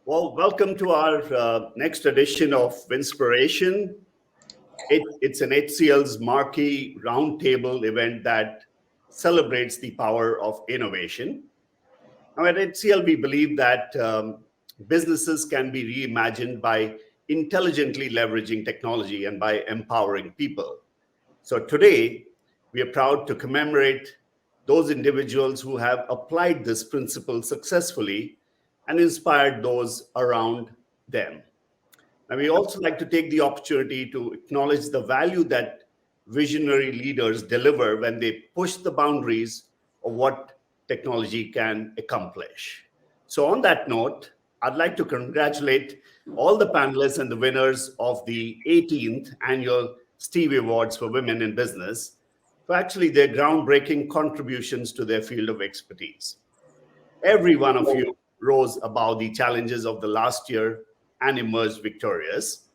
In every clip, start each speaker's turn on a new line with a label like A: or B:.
A: Well, welcome to our next edition of Winspiration. It's an HCL's marquee roundtable event that celebrates the power of innovation. Now, at HCL, we believe that businesses can be reimagined by intelligently leveraging technology and by empowering people. So today, we are proud to commemorate those individuals who have applied this principle successfully and inspired those around them. And we also like to take the opportunity to acknowledge the value that visionary leaders deliver when they push the boundaries of what technology can accomplish. So on that note, I'd like to congratulate all the panelists and the winners of the 18th annual Stevie Awards for Women in Business for actually their groundbreaking contributions to their field of expertise. Every one of you rose above the challenges of the last year and emerged victorious.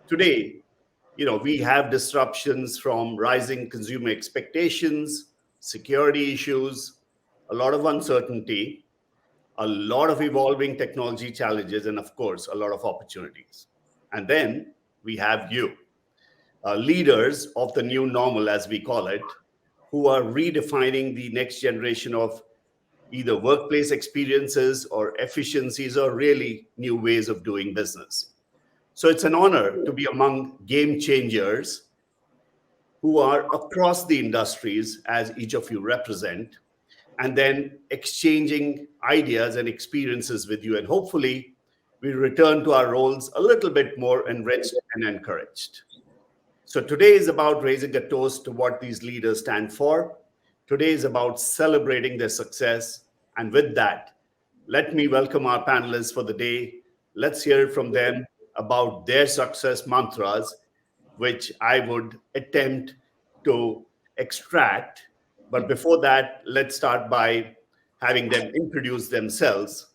A: Today, we have disruptions from rising consumer expectations, security issues, a lot of uncertainty, a lot of evolving technology challenges, and of course, a lot of opportunities. And then we have you, leaders of the new normal, as we call it, who are redefining the next generation of either workplace experiences or efficiencies or really new ways of doing business. So it's an honor to be among game changers who are across the industries as each of you represent, and then exchanging ideas and experiences with you. And hopefully we return to our roles a little bit more enriched and encouraged. So today is about raising a toast to what these leaders stand for. Today is about celebrating their success. And with that, let me welcome our panelists for the day. Let's hear from them about their success mantras, which I would attempt to extract. But before that, let's start by having them introduce themselves.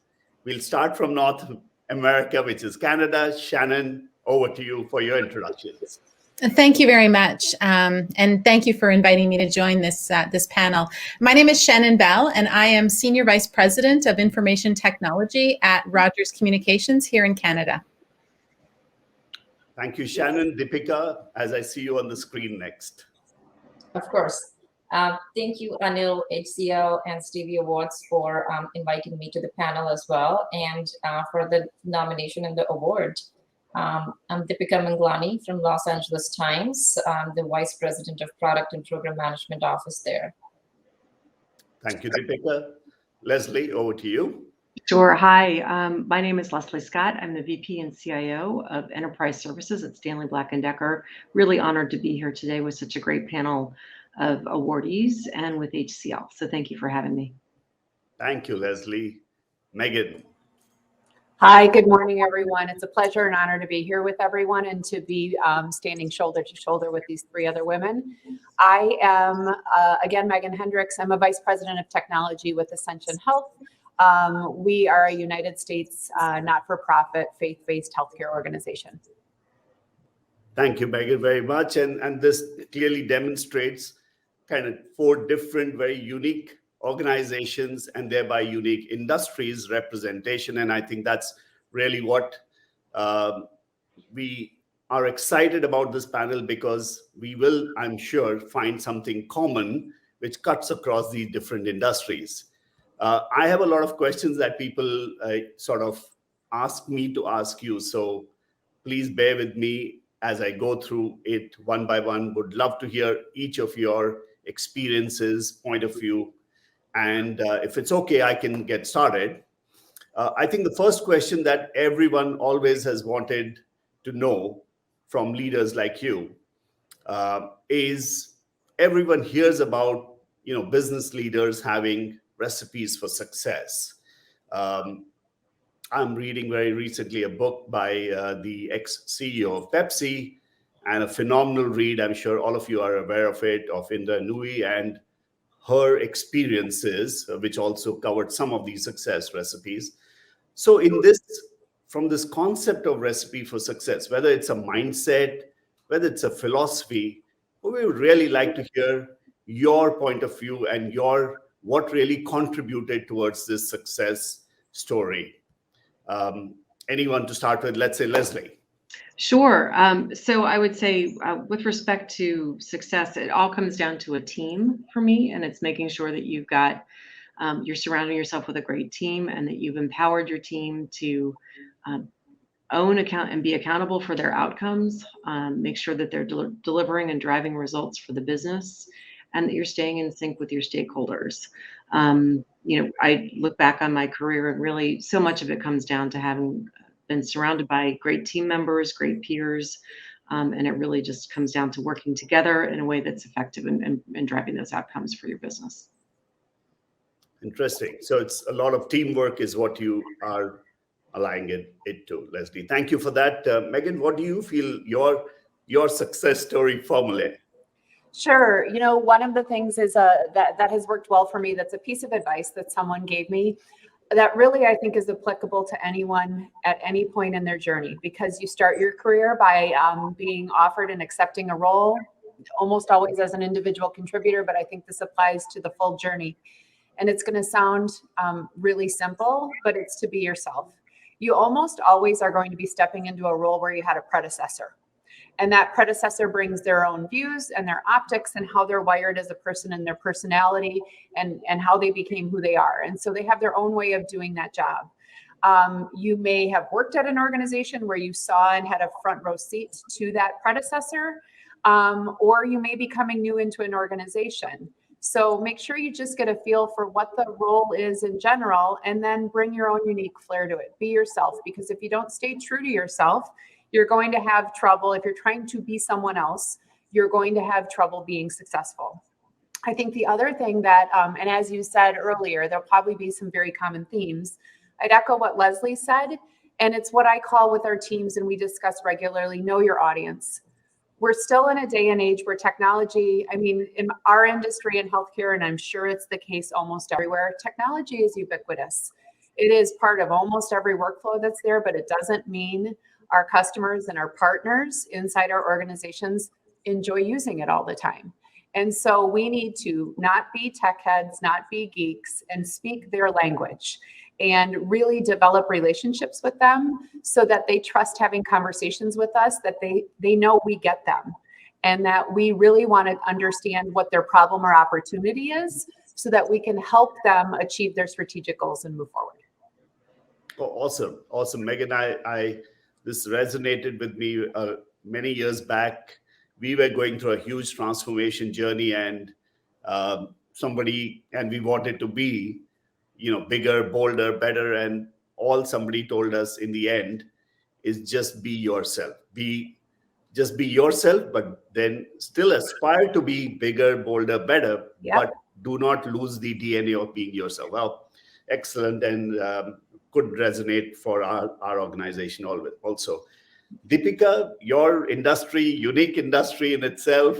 A: We'll start from North America, which is Canada. Shannon, over to you for your introductions.
B: Thank you very much. And thank you for inviting me to join this panel. My name is Shannon Bell, and I am Senior Vice President of Information Technology at Rogers Communications here in Canada.
A: Thank you, Shannon. Deepika, as I see you on the screen next.
C: Of course. Thank you, Anil, HCL, and Stevie Awards for inviting me to the panel as well, and for the nomination and the award. I'm Deepika Manglani from Los Angeles Times. I'm the Vice President of Product and Program Management Office there.
A: Thank you, Deepika. Leslie, over to you.
D: Sure. Hi, my name is Leslie Scott. I'm the VP and CIO of Enterprise Services at Stanley Black Decker. Really honored to be here today with such a great panel of awardees and with HCL. So thank you for having me.
A: Thank you, Leslie. Meghan.
E: Hi, good morning, everyone. It's a pleasure and honor to be here with everyone and to be standing shoulder to shoulder with these three other women. I am, again, Meghan Hendricks. I'm a Vice President of Technology with Ascension Health. We are a United States not-for-profit, faith-based healthcare organization.
A: Thank you, Meghan, very much. And this clearly demonstrates kind of four different, very unique organizations and thereby unique industries representation. And I think that's really what we are excited about this panel, because we will, I'm sure, find something common which cuts across these different industries. I have a lot of questions that people sort of ask me to ask you. So please bear with me as I go through it one by one. Would love to hear each of your experiences, point of view. And if it's okay, I can get started. I think the first question that everyone always has wanted to know from leaders like you is, everyone hears about business leaders having recipes for success. I'm reading very recently a book by the ex-CEO of Pepsi, and a phenomenal read. I'm sure all of you are aware of it, of Indra Nooyi and her experiences, which also covered some of these success recipes. So from this concept of recipe for success, whether it's a mindset, whether it's a philosophy, we would really like to hear your point of view and what really contributed towards this success story. anyone to start with? Let's say Leslie.
D: Sure. So I would say with respect to success, it all comes down to a team for me, and it's making sure that you're surrounding yourself with a great team and that you've empowered your team to own account and be accountable for their outcomes, make sure that they're delivering and driving results for the business, and that you're staying in sync with your stakeholders. I look back on my career and really so much of it comes down to having been surrounded by great team members, great peers, and it really just comes down to working together in a way that's effective and driving those outcomes for your business.
A: Interesting. So it's a lot of teamwork is what you are aligning it to, Leslie. Thank you for that. Meghan, what do you feel your success story formula?
E: Sure. One of the things is that has worked well for me. That's a piece of advice that someone gave me that really I think is applicable to anyone at any point in their journey, because you start your career by being offered and accepting a role, almost always as an individual contributor, but I think this applies to the full journey. And it's going to sound really simple, but it's to be yourself. You almost always are going to be stepping into a role where you had a predecessor. And that predecessor brings their own views and their optics and how they're wired as a person and their personality and how they became who they are. And so they have their own way of doing that job. You may have worked at an organization where you saw and had a front row seat to that predecessor, or you may be coming new into an organization. So make sure you just get a feel for what the role is in general, and then bring your own unique flair to it. Be yourself, because if you don't stay true to yourself, you're going to have trouble. If you're trying to be someone else, you're going to have trouble being successful. I think the other thing that, and as you said earlier, there'll probably be some very common themes. I'd echo what Leslie said, and it's what I call with our teams, and we discuss regularly, know your audience. We're still in a day and age where technology, in our industry in healthcare, and I'm sure it's the case almost everywhere, technology is ubiquitous. It is part of almost every workflow that's there, but it doesn't mean our customers and our partners inside our organizations enjoy using it all the time. And so we need to not be tech heads, not be geeks, and speak their language and really develop relationships with them so that they trust having conversations with us, that they know we get them, and that we really want to understand what their problem or opportunity is so that we can help them achieve their strategic goals and move forward.
A: Oh, awesome. Meghan, this resonated with me many years back. We were going through a huge transformation journey, and we wanted to be, bigger, bolder, better, and all somebody told us in the end is just be yourself. Just be yourself, but then still aspire to be bigger, bolder, better, but do not lose the DNA of being yourself. Well, excellent, and could resonate for our organization also. Deepika, your industry, unique industry in itself,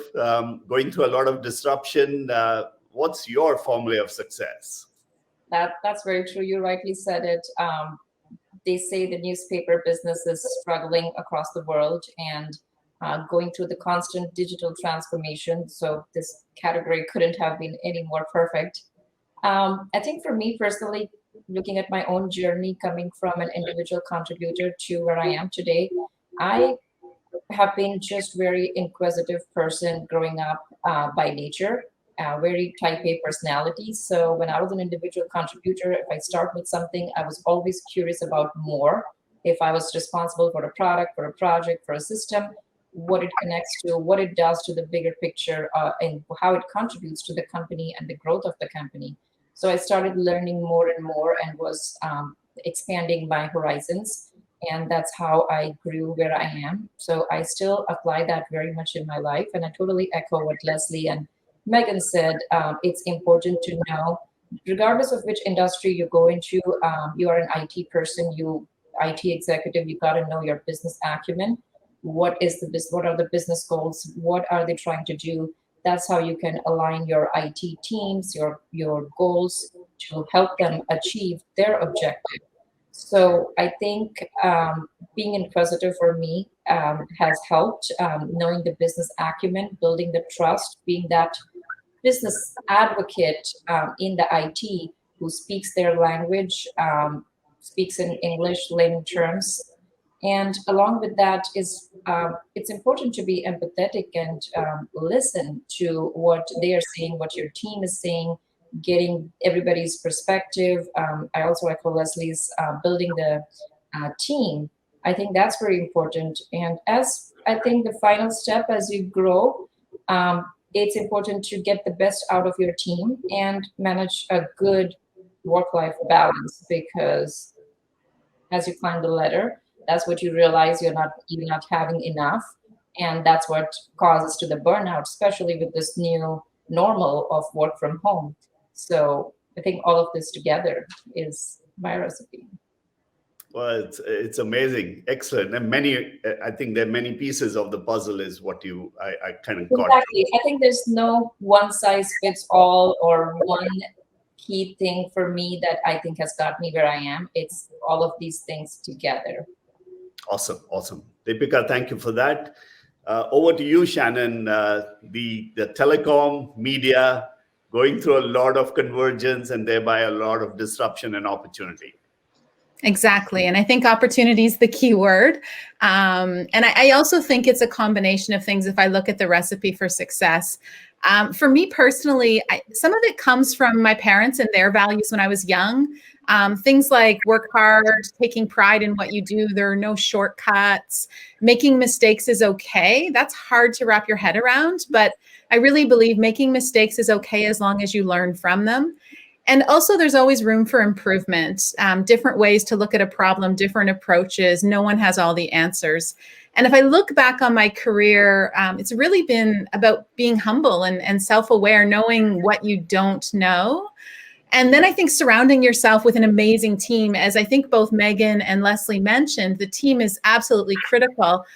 A: going through a lot of disruption. What's your formula of success?
C: That's very true. You rightly said it. They say the newspaper business is struggling across the world and going through the constant digital transformation. So this category couldn't have been any more perfect. I think for me personally, looking at my own journey coming from an individual contributor to where I am today, I have been just very inquisitive person growing up by nature, very type A personality. So when I was an individual contributor, if I start with something, I was always curious about more. If I was responsible for a product, for a project, for a system, what it connects to, what it does to the bigger picture, and how it contributes to the company and the growth of the company. So I started learning more and more and was expanding my horizons. And that's how I grew where I am. So I still apply that very much in my life. And I totally echo what Leslie and Meghan said. It's important to know, regardless of which industry you go into, you are an IT person, IT executive, you got to know your business acumen. What are the business goals? What are they trying to do? That's how you can align your IT teams, your goals to help them achieve their objective. So I think being inquisitive for me has helped, knowing the business acumen, building the trust, being that business advocate in the IT who speaks their language, speaks in English layman terms. And along with that is it's important to be empathetic and listen to what they are saying, what your team is saying, getting everybody's perspective. I also echo Leslie's building the team. I think that's very important. And as I think the final step as you grow, it's important to get the best out of your team and manage a good work-life balance, because as you climb the ladder, that's what you realize you're not having enough. And that's what causes to the burnout, especially with this new normal of work from home. So I think all of this together is my recipe.
A: Well, it's amazing, excellent, and I think there are many pieces of the puzzle is what I kind of got.
C: Exactly. I think there's no one size fits all or one key thing for me that I think has got me where I am. It's all of these things together.
A: Awesome. Deepika, thank you for that. Over to you, Shannon. The telecom media going through a lot of convergence and thereby a lot of disruption and opportunity.
B: Exactly. And I think opportunity is the key word. And I also think it's a combination of things if I look at the recipe for success. For me personally, some of it comes from my parents and their values when I was young. Things like work hard, taking pride in what you do. There are no shortcuts. Making mistakes is okay. That's hard to wrap your head around, but I really believe making mistakes is okay as long as you learn from them. And also there's always room for improvement, different ways to look at a problem, different approaches. No one has all the answers. And if I look back on my career, it's really been about being humble and self-aware, knowing what you don't know. And then I think surrounding yourself with an amazing team, as I think both Meghan and Leslie mentioned, the team is absolutely critical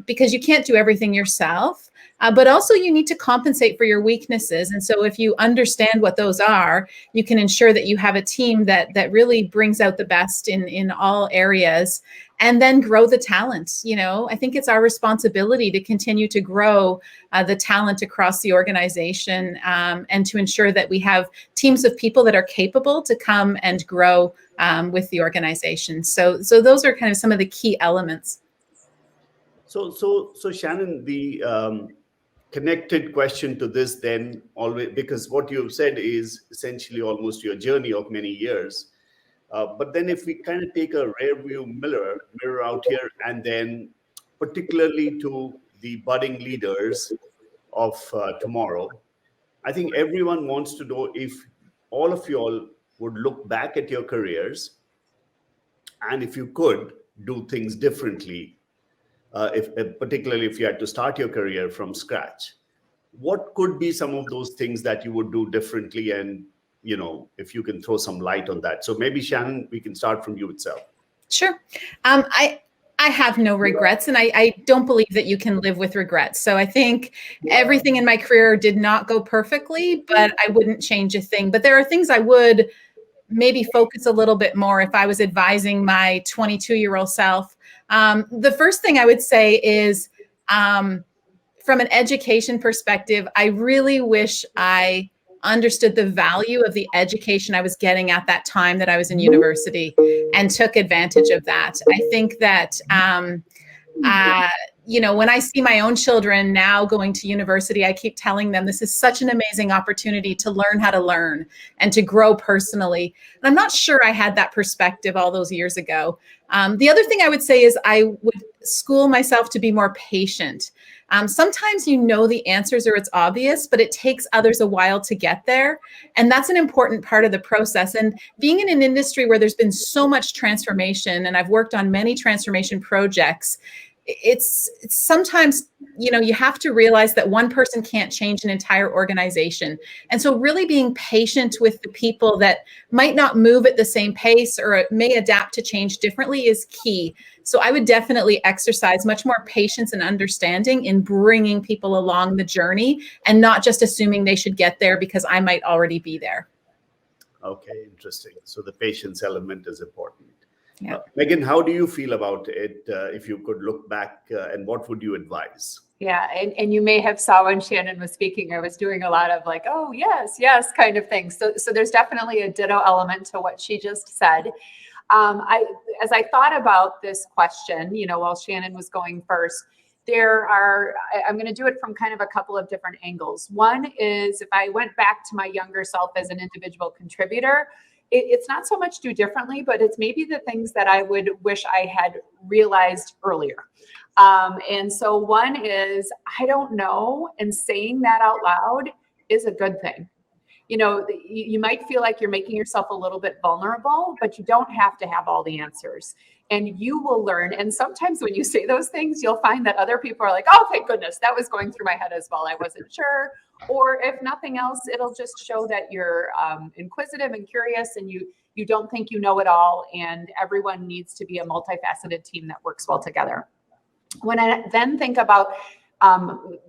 B: because you can't do everything yourself. But also you need to compensate for your weaknesses. And so if you understand what those are, you can ensure that you have a team that really brings out the best in all areas, and then grow the talent. You know, I think it's our responsibility to continue to grow the talent across the organization and to ensure that we have teams of people that are capable to come and grow with the organization. So those are kind of some of the key elements.
A: So Shannon, the connected question to this then always, because what you've said is essentially almost your journey of many years. But then if we kind of take a rear view mirror out here, and then particularly to the budding leaders of tomorrow, I think everyone wants to know if all of you all would look back at your careers and if you could do things differently, particularly if you had to start your career from scratch, what could be some of those things that you would do differently? And, you know, if you can throw some light on that. So maybe Shannon, we can start from you itself.
B: Sure. I have no regrets, and I don't believe that you can live with regrets. So I think everything in my career did not go perfectly, but I wouldn't change a thing. But there are things I would maybe focus a little bit more if I was advising my 22-year-old self. The first thing I would say is, from an education perspective, I really wish I understood the value of the education I was getting at that time that I was in university and took advantage of that. I think that, you know, when I see my own children now going to university, I keep telling them this is such an amazing opportunity to learn how to learn and to grow personally. And I'm not sure I had that perspective all those years ago. The other thing I would say is I would school myself to be more patient. Sometimes you know the answers or it's obvious, but it takes others a while to get there. And that's an important part of the process. And being in an industry where there's been so much transformation, and I've worked on many transformation projects, it's sometimes, you know, you have to realize that one person can't change an entire organization. And so really being patient with the people that might not move at the same pace or may adapt to change differently is key. So I would definitely exercise much more patience and understanding in bringing people along the journey and not just assuming they should get there because I might already be there.
A: Okay, interesting. So the patience element is important.
B: Yeah.
A: Meghan, how do you feel about it? If you could look back, and what would you advise?
E: Yeah, and you may have saw when Shannon was speaking, I was doing a lot of like, oh, yes, kind of thing. So there's definitely a ditto element to what she just said. As I thought about this question, while Shannon was going first, I'm going to do it from kind of a couple of different angles. One is if I went back to my younger self as an individual contributor, it's not so much do differently, but it's maybe the things that I would wish I had realized earlier. And so one is, I don't know, and saying that out loud is a good thing. You might feel like you're making yourself a little bit vulnerable, but you don't have to have all the answers. And you will learn. And sometimes when you say those things, you'll find that other people are like, oh, thank goodness, that was going through my head as well. I wasn't sure. Or if nothing else, it'll just show that you're inquisitive and curious, and you don't think you know it all. And everyone needs to be a multifaceted team that works well together. When I then think about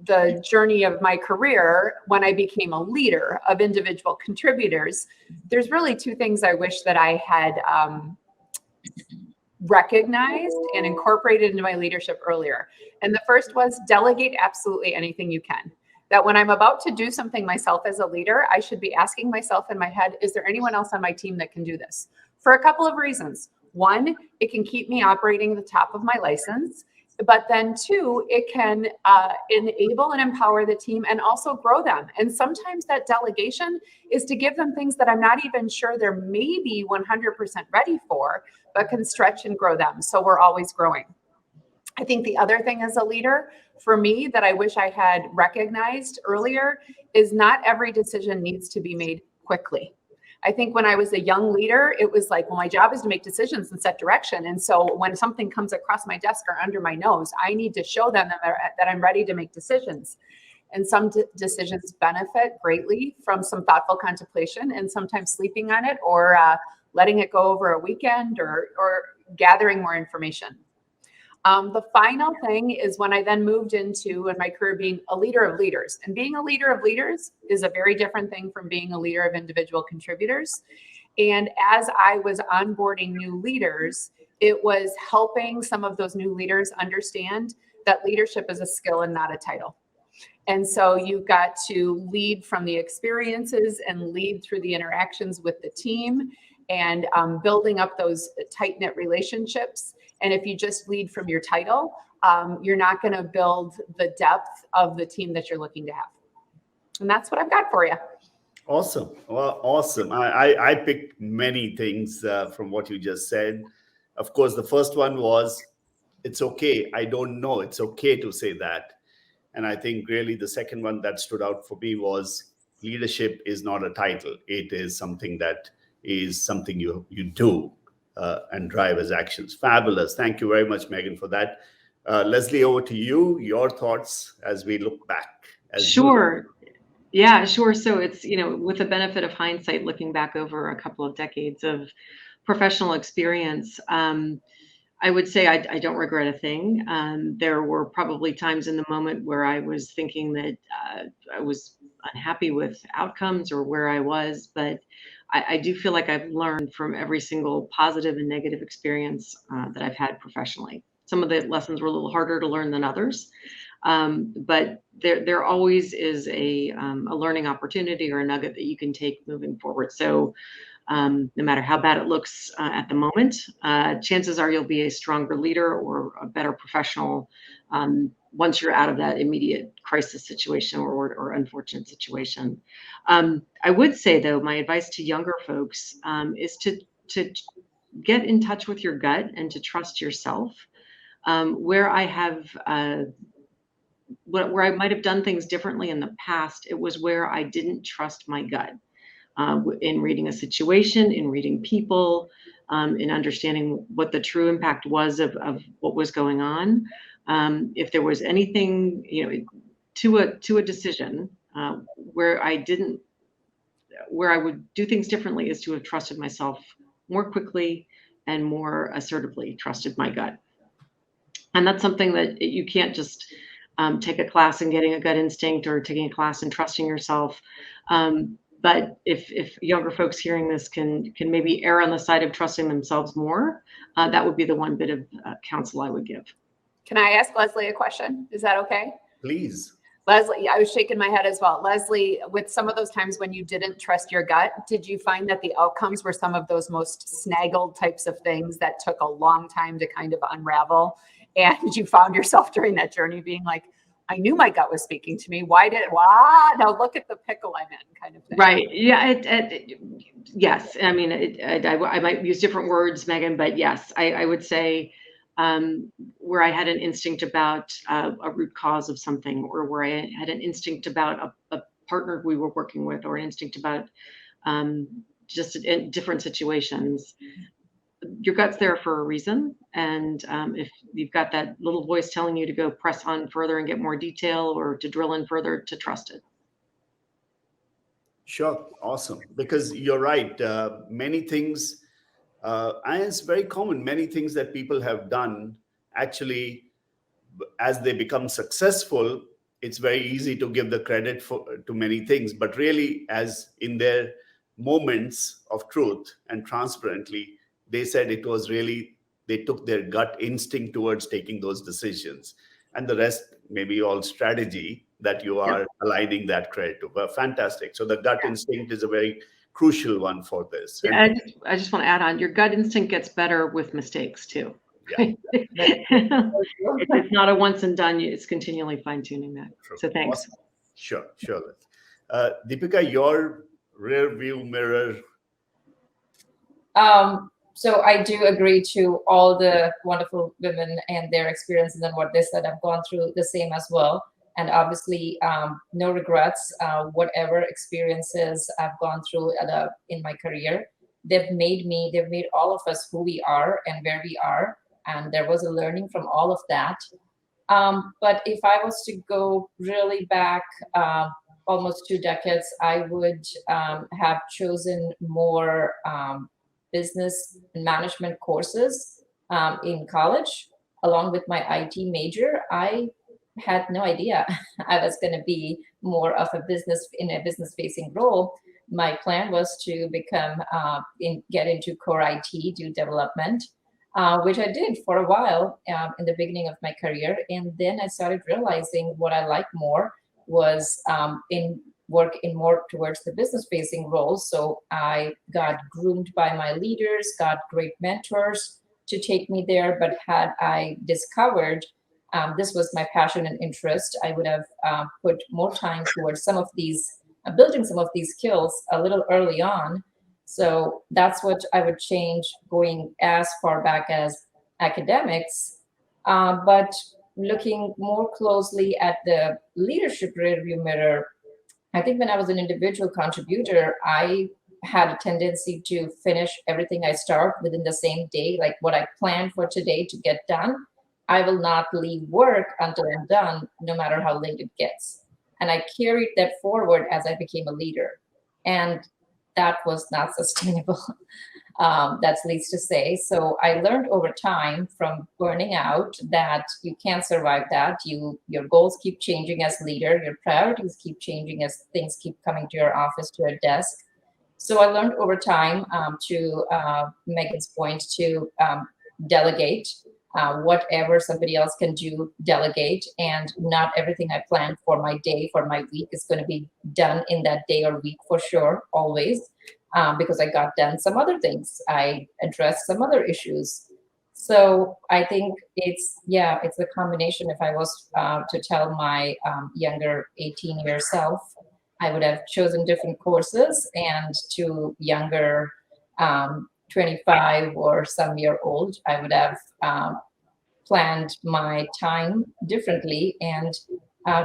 E: the journey of my career, when I became a leader of individual contributors, there's really two things I wish that I had recognized and incorporated into my leadership earlier. And the first was delegate absolutely anything you can. That when I'm about to do something myself as a leader, I should be asking myself in my head, is there anyone else on my team that can do this? For a couple of reasons. One, it can keep me operating the top of my license. But then two, it can enable and empower the team and also grow them. And sometimes that delegation is to give them things that I'm not even sure they're maybe 100% ready for, but can stretch and grow them. So we're always growing. I think the other thing as a leader for me that I wish I had recognized earlier is not every decision needs to be made quickly. I think when I was a young leader, it was like, well, my job is to make decisions and set direction. And so when something comes across my desk or under my nose, I need to show them that I'm ready to make decisions. And some decisions benefit greatly from some thoughtful contemplation and sometimes sleeping on it or letting it go over a weekend or gathering more information. The final thing is when I then moved into in my career being a leader of leaders. And being a leader of leaders is a very different thing from being a leader of individual contributors. And as I was onboarding new leaders, it was helping some of those new leaders understand that leadership is a skill and not a title. And so you've got to lead from the experiences and lead through the interactions with the team and building up those tight-knit relationships. And if you just lead from your title, you're not going to build the depth of the team that you're looking to have. And that's what I've got for you.
A: Awesome. Well, awesome. I picked many things from what you just said. Of course, the first one was, it's okay. I don't know. It's okay to say that. And I think really the second one that stood out for me was leadership is not a title. It is something that is something you do and drive as actions. Fabulous. Thank you very much, Meghan, for that. Leslie, over to you. Your thoughts as we look back.
D: Sure. Yeah, sure. So it's, with the benefit of hindsight, looking back over a couple of decades of professional experience, I would say I don't regret a thing. There were probably times in the moment where I was thinking that I was unhappy with outcomes or where I was, but I do feel like I've learned from every single positive and negative experience that I've had professionally. Some of the lessons were a little harder to learn than others, but there always is a learning opportunity or a nugget that you can take moving forward. So no matter how bad it looks at the moment, chances are you'll be a stronger leader or a better professional once you're out of that immediate crisis situation or unfortunate situation. I would say, though, my advice to younger folks is to get in touch with your gut and to trust yourself. Where I might have done things differently in the past, it was where I didn't trust my gut. In reading a situation, in reading people, in understanding what the true impact was of what was going on. If there was anything, to a decision where I would do things differently is to have trusted myself more quickly and more assertively trusted my gut. And that's something that you can't just take a class and getting a gut instinct or taking a class and trusting yourself. But if younger folks hearing this can maybe err on the side of trusting themselves more, that would be the one bit of counsel I would give.
E: Can I ask Leslie a question? Is that okay?
A: Please.
E: Leslie, I was shaking my head as well. Leslie, with some of those times when you didn't trust your gut, did you find that the outcomes were some of those most snaggled types of things that took a long time to kind of unravel? And you found yourself during that journey being like, I knew my gut was speaking to me. Why? Now look at the pickle I'm in, kind of thing.
D: Right. Yeah. Yes. I mean, I might use different words, Megan, but yes, I would say where I had an instinct about a root cause of something, or where I had an instinct about a partner we were working with, or an instinct about just in different situations. Your gut's there for a reason. And if you've got that little voice telling you to go press on further and get more detail, or to drill in further, to trust it.
A: Sure. Awesome. Because you're right. Many things, and it's very common, many things that people have done, actually, as they become successful, it's very easy to give the credit to many things. But really, as in their moments of truth and transparently, they said it was really, they took their gut instinct towards taking those decisions. And the rest may be all strategy that you are aligning that credit to. But fantastic. So the gut instinct is a very crucial one for this.
D: Yeah, I just want to add on, your gut instinct gets better with mistakes too.
A: Yeah.
D: It's not a once and done, it's continually fine tuning that.
A: True.
D: So thanks.
A: Awesome. Sure. Deepika, your rear view mirror.
C: So I do agree to all the wonderful women and their experiences and what they said. I've gone through the same as well. And obviously, no regrets. Whatever experiences I've gone through in my career, they've made all of us who we are and where we are. And there was a learning from all of that. But if I was to go really back almost 2 decades, I would have chosen more business and management courses in college. Along with my IT major, I had no idea I was going to be more of a business-facing role. My plan was to get into core IT, do development, which I did for a while in the beginning of my career. And then I started realizing what I liked more was work in more towards the business-facing roles. So I got groomed by my leaders, got great mentors to take me there. But had I discovered this was my passion and interest, I would have put more time towards building some of these skills a little early on. So that's what I would change, going as far back as academics. But looking more closely at the leadership rearview mirror, I think when I was an individual contributor, I had a tendency to finish everything I start within the same day, like what I planned for today to get done. I will not leave work until I'm done, no matter how late it gets. And I carried that forward as I became a leader. And that was not sustainable. That's least to say. So I learned over time from burning out that you can't survive that. Your goals keep changing as leader. Your priorities keep changing as things keep coming to your office, to your desk. So I learned over time, to Megan's point, to delegate. Whatever somebody else can do, delegate. And not everything I planned for my day, for my week, is going to be done in that day or week for sure, always. Because I got done some other things. I addressed some other issues. So I think it's a combination. If I was to tell my younger 18-year self, I would have chosen different courses, and to younger 25 or some year old, I would have planned my time differently and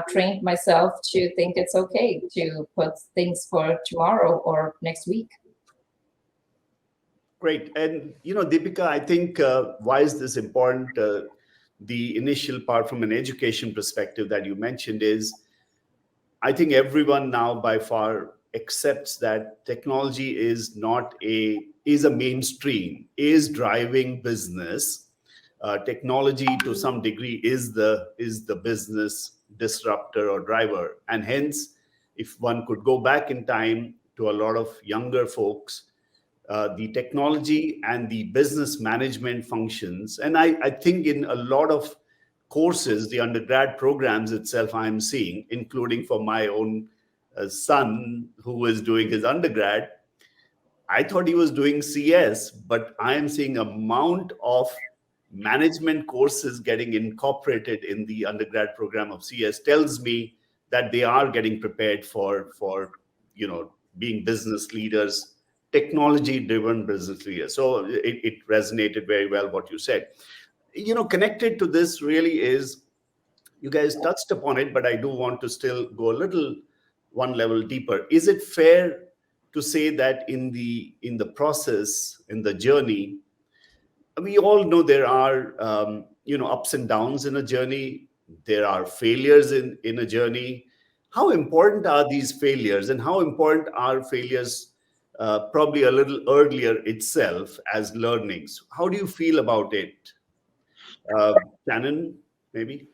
C: trained myself to think it's okay to put things for tomorrow or next week.
A: Great. And, Deepika, I think why is this important? The initial part from an education perspective that you mentioned is, I think everyone now by far accepts that technology is a mainstream, is driving business. Technology to some degree is the business disruptor or driver. And hence, if one could go back in time to a lot of younger folks, the technology and the business management functions, and I think in a lot of courses, the undergrad programs itself, I'm seeing, including for my own son who is doing his undergrad. I thought he was doing CS, but I am seeing amount of management courses getting incorporated in the undergrad program of CS. Tells me that they are getting prepared for being business leaders, technology driven business leaders. So it resonated very well what you said. Connected to this really is, you guys touched upon it, but I do want to still go a little one level deeper. Is it fair to say that in the process, in the journey, we all know there are ups and downs in a journey, there are failures in a journey. How important are these failures, and how important are failures probably a little earlier itself as learnings? How do you feel about it? Shannon, maybe?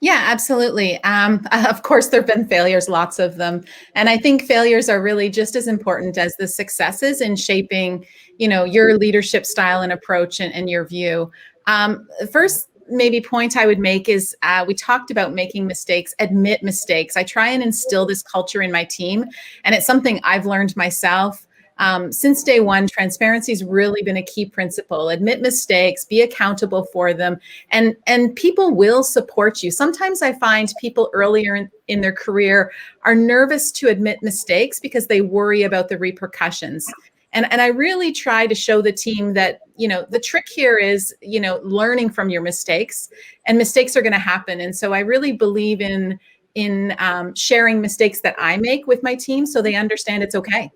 B: Yeah, absolutely. Of course, there have been failures, lots of them. And I think failures are really just as important as the successes in shaping, your leadership style and approach and your view. First, maybe point I would make is we talked about making mistakes, admit mistakes. I try and instill this culture in my team, and it's something I've learned myself. Since day one, transparency has really been a key principle. Admit mistakes, be accountable for them, and people will support you. Sometimes I find people earlier in their career are nervous to admit mistakes because they worry about the repercussions. And I really try to show the team that, the trick here is, learning from your mistakes, and mistakes are going to happen. And so I really believe in sharing mistakes that I make with my team so they understand it's okay.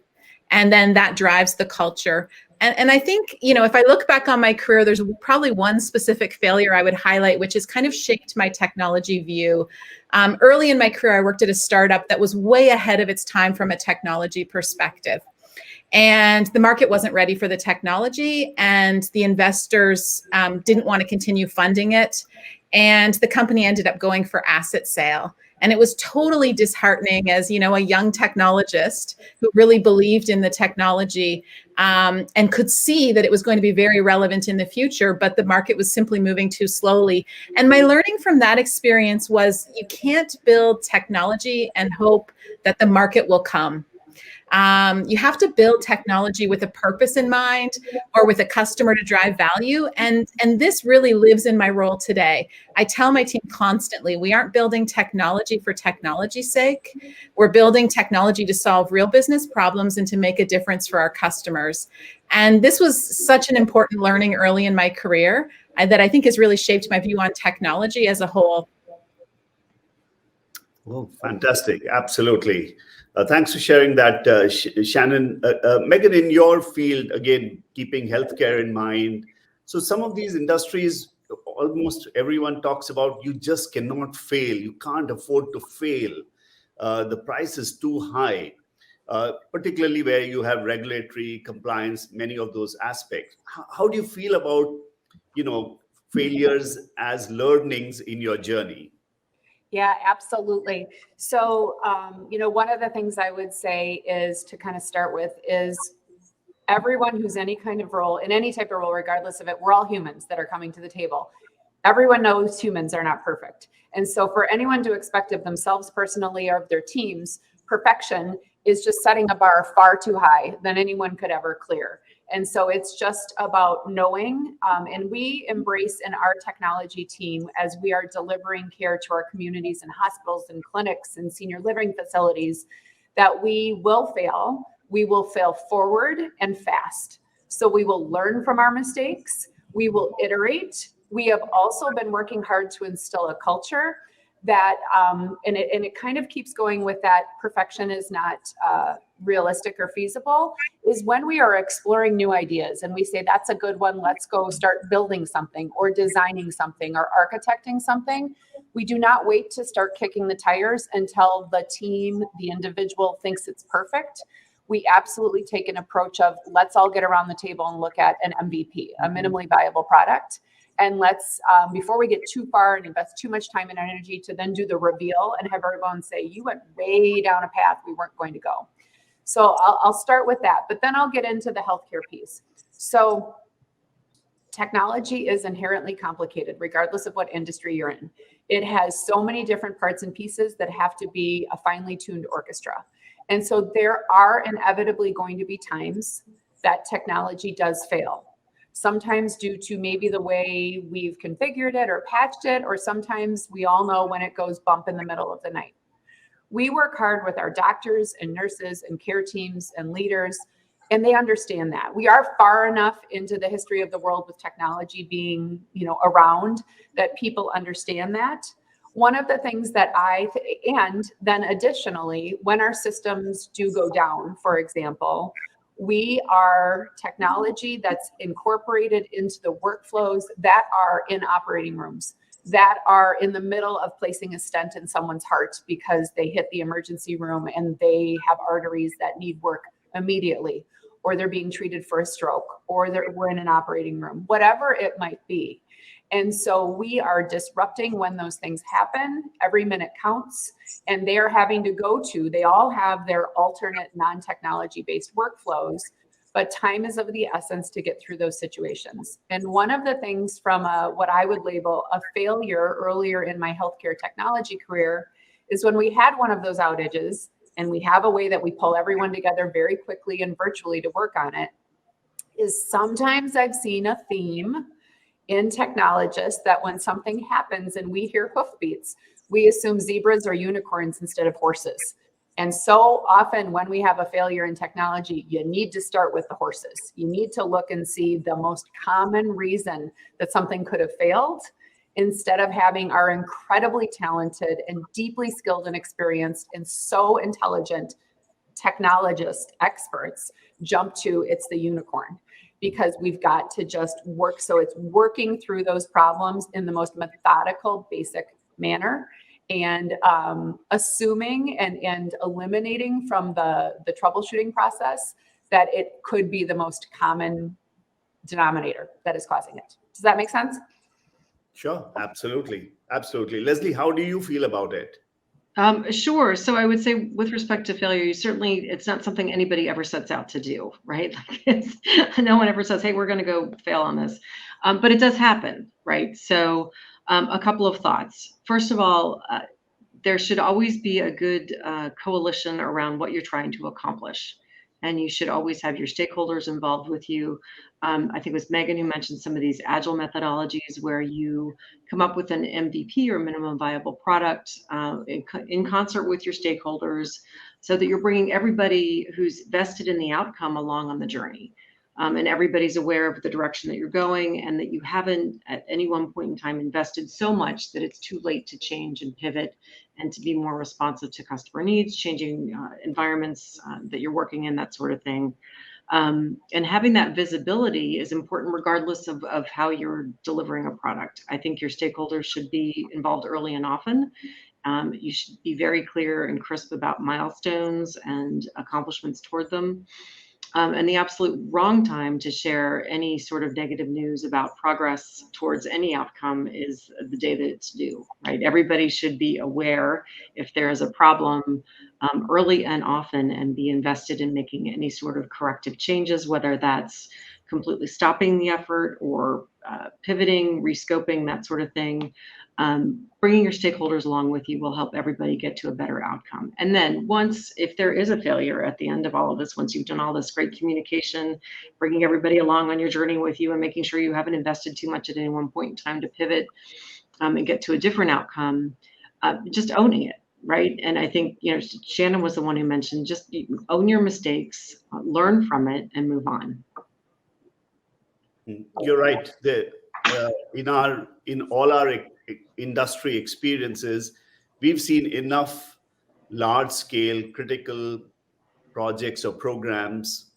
B: And then that drives the culture. And I think, if I look back on my career, there's probably one specific failure I would highlight, which has kind of shaped my technology view. Early in my career, I worked at a startup that was way ahead of its time from a technology perspective. And the market wasn't ready for the technology, and the investors didn't want to continue funding it. And the company ended up going for asset sale. And it was totally disheartening as, a young technologist who really believed in the technology and could see that it was going to be very relevant in the future, but the market was simply moving too slowly. And my learning from that experience was you can't build technology and hope that the market will come. You have to build technology with a purpose in mind or with a customer to drive value. And this really lives in my role today. I tell my team constantly, we aren't building technology for technology's sake. We're building technology to solve real business problems and to make a difference for our customers. And this was such an important learning early in my career that I think has really shaped my view on technology as a whole.
A: Oh, fantastic. Absolutely. Thanks for sharing that, Shannon. Meghan, in your field, again, keeping healthcare in mind. So some of these industries, almost everyone talks about, you just cannot fail. You can't afford to fail. The price is too high, particularly where you have regulatory compliance, many of those aspects. How do you feel about, failures as learnings in your journey?
E: Yeah, absolutely. So, one of the things I would say is to kind of start with is everyone who's any kind of role, in any type of role, regardless of it, we're all humans that are coming to the table. Everyone knows humans are not perfect. And so for anyone to expect of themselves personally or of their teams, perfection is just setting a bar far too high than anyone could ever clear. And so it's just about knowing, and we embrace in our technology team as we are delivering care to our communities and hospitals and clinics and senior living facilities, that we will fail. We will fail forward and fast. So we will learn from our mistakes. We will iterate. We have also been working hard to instill a culture that, and it kind of keeps going with that perfection is not realistic or feasible, is when we are exploring new ideas and we say, that's a good one, let's go start building something or designing something or architecting something. We do not wait to start kicking the tires until the team, the individual thinks it's perfect. We absolutely take an approach of let's all get around the table and look at an MVP, a minimally viable product. And let's, before we get too far and invest too much time and energy to then do the reveal and have everyone say, you went way down a path we weren't going to go. So I'll start with that, but then I'll get into the healthcare piece. So technology is inherently complicated, regardless of what industry you're in. It has so many different parts and pieces that have to be a finely tuned orchestra. And so there are inevitably going to be times that technology does fail. Sometimes due to maybe the way we've configured it or patched it, or sometimes we all know when it goes bump in the middle of the night. We work hard with our doctors and nurses and care teams and leaders, and they understand that. We are far enough into the history of the world with technology being, around, that people understand that. One of the things that and then additionally, when our systems do go down, for example, we are technology that's incorporated into the workflows that are in operating rooms, that are in the middle of placing a stent in someone's heart because they hit the emergency room and they have arteries that need work immediately, or they're being treated for a stroke, or we're in an operating room, whatever it might be. And so we are disrupting when those things happen. Every minute counts, and they are having to they all have their alternate non-technology based workflows, but time is of the essence to get through those situations. And one of the things from what I would label a failure earlier in my healthcare technology career is when we had one of those outages, and we have a way that we pull everyone together very quickly and virtually to work on it, is sometimes I've seen a theme in technologists that when something happens and we hear hoofbeats, we assume zebras or unicorns instead of horses. And so often when we have a failure in technology, you need to start with the horses. You need to look and see the most common reason that something could have failed, instead of having our incredibly talented and deeply skilled and experienced and so intelligent technologist experts jump to it's the unicorn. Because we've got to just work. So it's working through those problems in the most methodical, basic manner, and assuming and eliminating from the troubleshooting process that it could be the most common denominator that is causing it. Does that make sense?
A: Sure, absolutely. Absolutely. Leslie, how do you feel about it?
D: Sure. So I would say with respect to failure, it's not something anybody ever sets out to do, right? No one ever says, hey, we're going to go fail on this. But it does happen, right? So a couple of thoughts. First of all, there should always be a good coalition around what you're trying to accomplish. And you should always have your stakeholders involved with you. I think it was Meghan who mentioned some of these agile methodologies where you come up with an MVP or minimum viable product in concert with your stakeholders, so that you're bringing everybody who's vested in the outcome along on the journey. And everybody's aware of the direction that you're going, and that you haven't at any one point in time invested so much that it's too late to change and pivot and to be more responsive to customer needs, changing environments that you're working in, that sort of thing. And having that visibility is important regardless of how you're delivering a product. I think your stakeholders should be involved early and often. You should be very clear and crisp about milestones and accomplishments toward them. And the absolute wrong time to share any sort of negative news about progress towards any outcome is the day that it's due, right? Everybody should be aware if there is a problem early and often, and be invested in making any sort of corrective changes, whether that's completely stopping the effort or pivoting, rescoping, that sort of thing. Bringing your stakeholders along with you will help everybody get to a better outcome. And then if there is a failure at the end of all of this, once you've done all this great communication, bringing everybody along on your journey with you and making sure you haven't invested too much at any one point in time to pivot and get to a different outcome, just owning it, right? And I think, Shannon was the one who mentioned, just own your mistakes, learn from it, and move on.
A: You're right. In all our industry experiences, we've seen enough large-scale critical projects or programs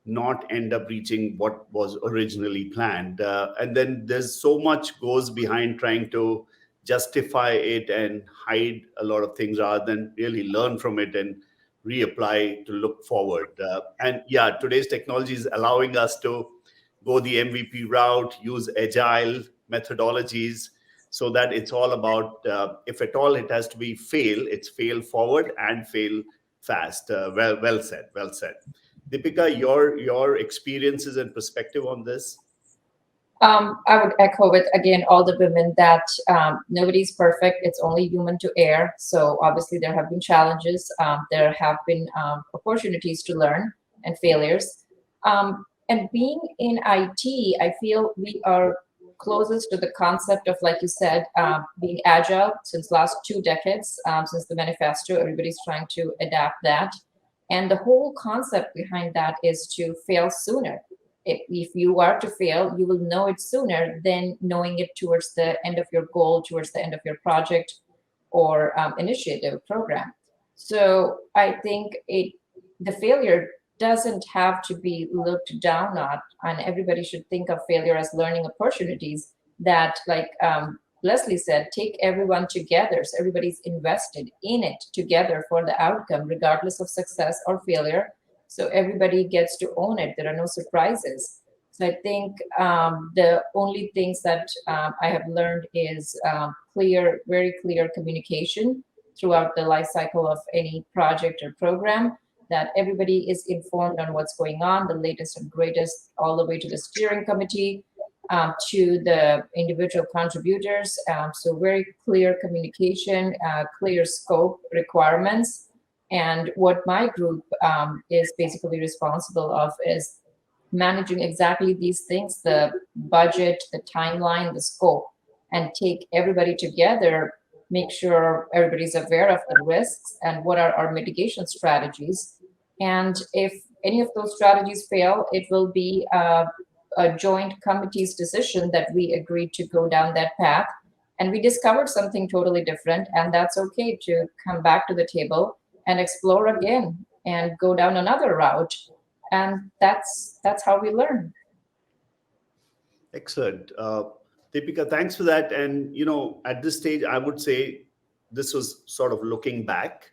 A: not end up reaching what was originally planned. And then there's so much goes behind trying to justify it and hide a lot of things rather than really learn from it and reapply to look forward. And yeah, today's technology is allowing us to go the MVP route, use agile methodologies, so that it's all about, if at all it has to be it's fail forward and fail fast. Well said, well said. Deepika, your experiences and perspective on this?
C: I would echo it again, all the women that nobody's perfect. It's only human to err. So obviously there have been challenges. There have been opportunities to learn and failures. And being in IT, I feel we are closest to the concept of, like you said, being agile since last 2 decades, since the manifesto. Everybody's trying to adapt that. And the whole concept behind that is to fail sooner. If you are to fail, you will know it sooner than knowing it towards the end of your goal, towards the end of your project or initiative program. So I think the failure doesn't have to be looked down on, and everybody should think of failure as learning opportunities that, like Leslie said, take everyone together. So everybody's invested in it together for the outcome, regardless of success or failure. So everybody gets to own it. There are no surprises. So I think the only things that I have learned is very clear communication throughout the life cycle of any project or program, that everybody is informed on what's going on, the latest and greatest, all the way to the steering committee, to the individual contributors. So very clear communication, clear scope requirements. And what my group is basically responsible of is managing exactly these things, the budget, the timeline, the scope, and take everybody together, make sure everybody's aware of the risks and what are our mitigation strategies. And if any of those strategies fail, it will be a joint committee's decision that we agreed to go down that path. And we discovered something totally different, and that's okay to come back to the table and explore again and go down another route. And that's how we learn.
A: Excellent. Deepika, thanks for that. And, at this stage, I would say this was sort of looking back,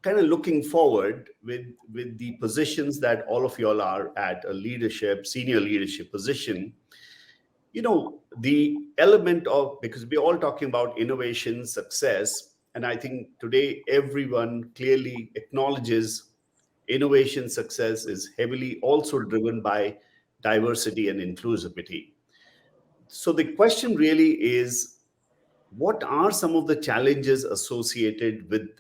A: kind of looking forward with the positions that all of y'all are at, a senior leadership position. The element of, because we're all talking about innovation, success, and I think today everyone clearly acknowledges innovation success is heavily also driven by diversity and inclusivity. So the question really is, what are some of the challenges associated with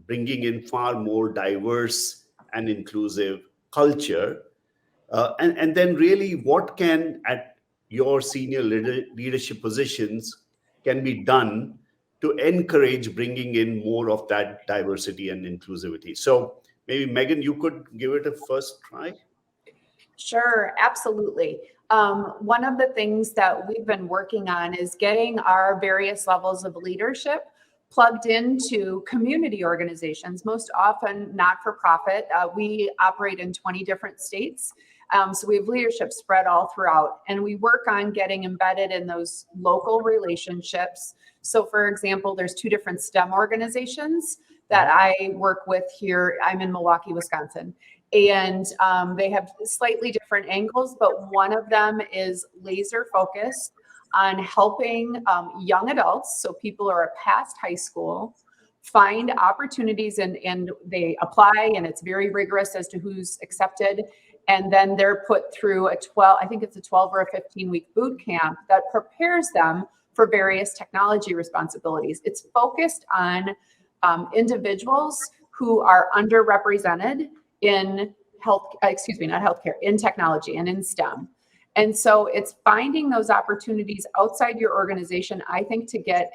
A: bringing in far more diverse and inclusive culture? And then really what can, at your senior leadership positions, can be done to encourage bringing in more of that diversity and inclusivity? So maybe Meghan, you could give it a first try.
E: Sure, absolutely. One of the things that we've been working on is getting our various levels of leadership plugged into community organizations, most often not-for-profit. We operate in 20 different states. So we have leadership spread all throughout, and we work on getting embedded in those local relationships. So for example, there's 2 different STEM organizations that I work with here. I'm in Milwaukee, Wisconsin. And they have slightly different angles, but one of them is laser focused on helping young adults, so people who are past high school, find opportunities, and they apply, and it's very rigorous as to who's accepted. And then they're put through a 12 or a 15-week boot camp that prepares them for various technology responsibilities. It's focused on individuals who are underrepresented in in technology and in STEM. And so it's finding those opportunities outside your organization, I think, to get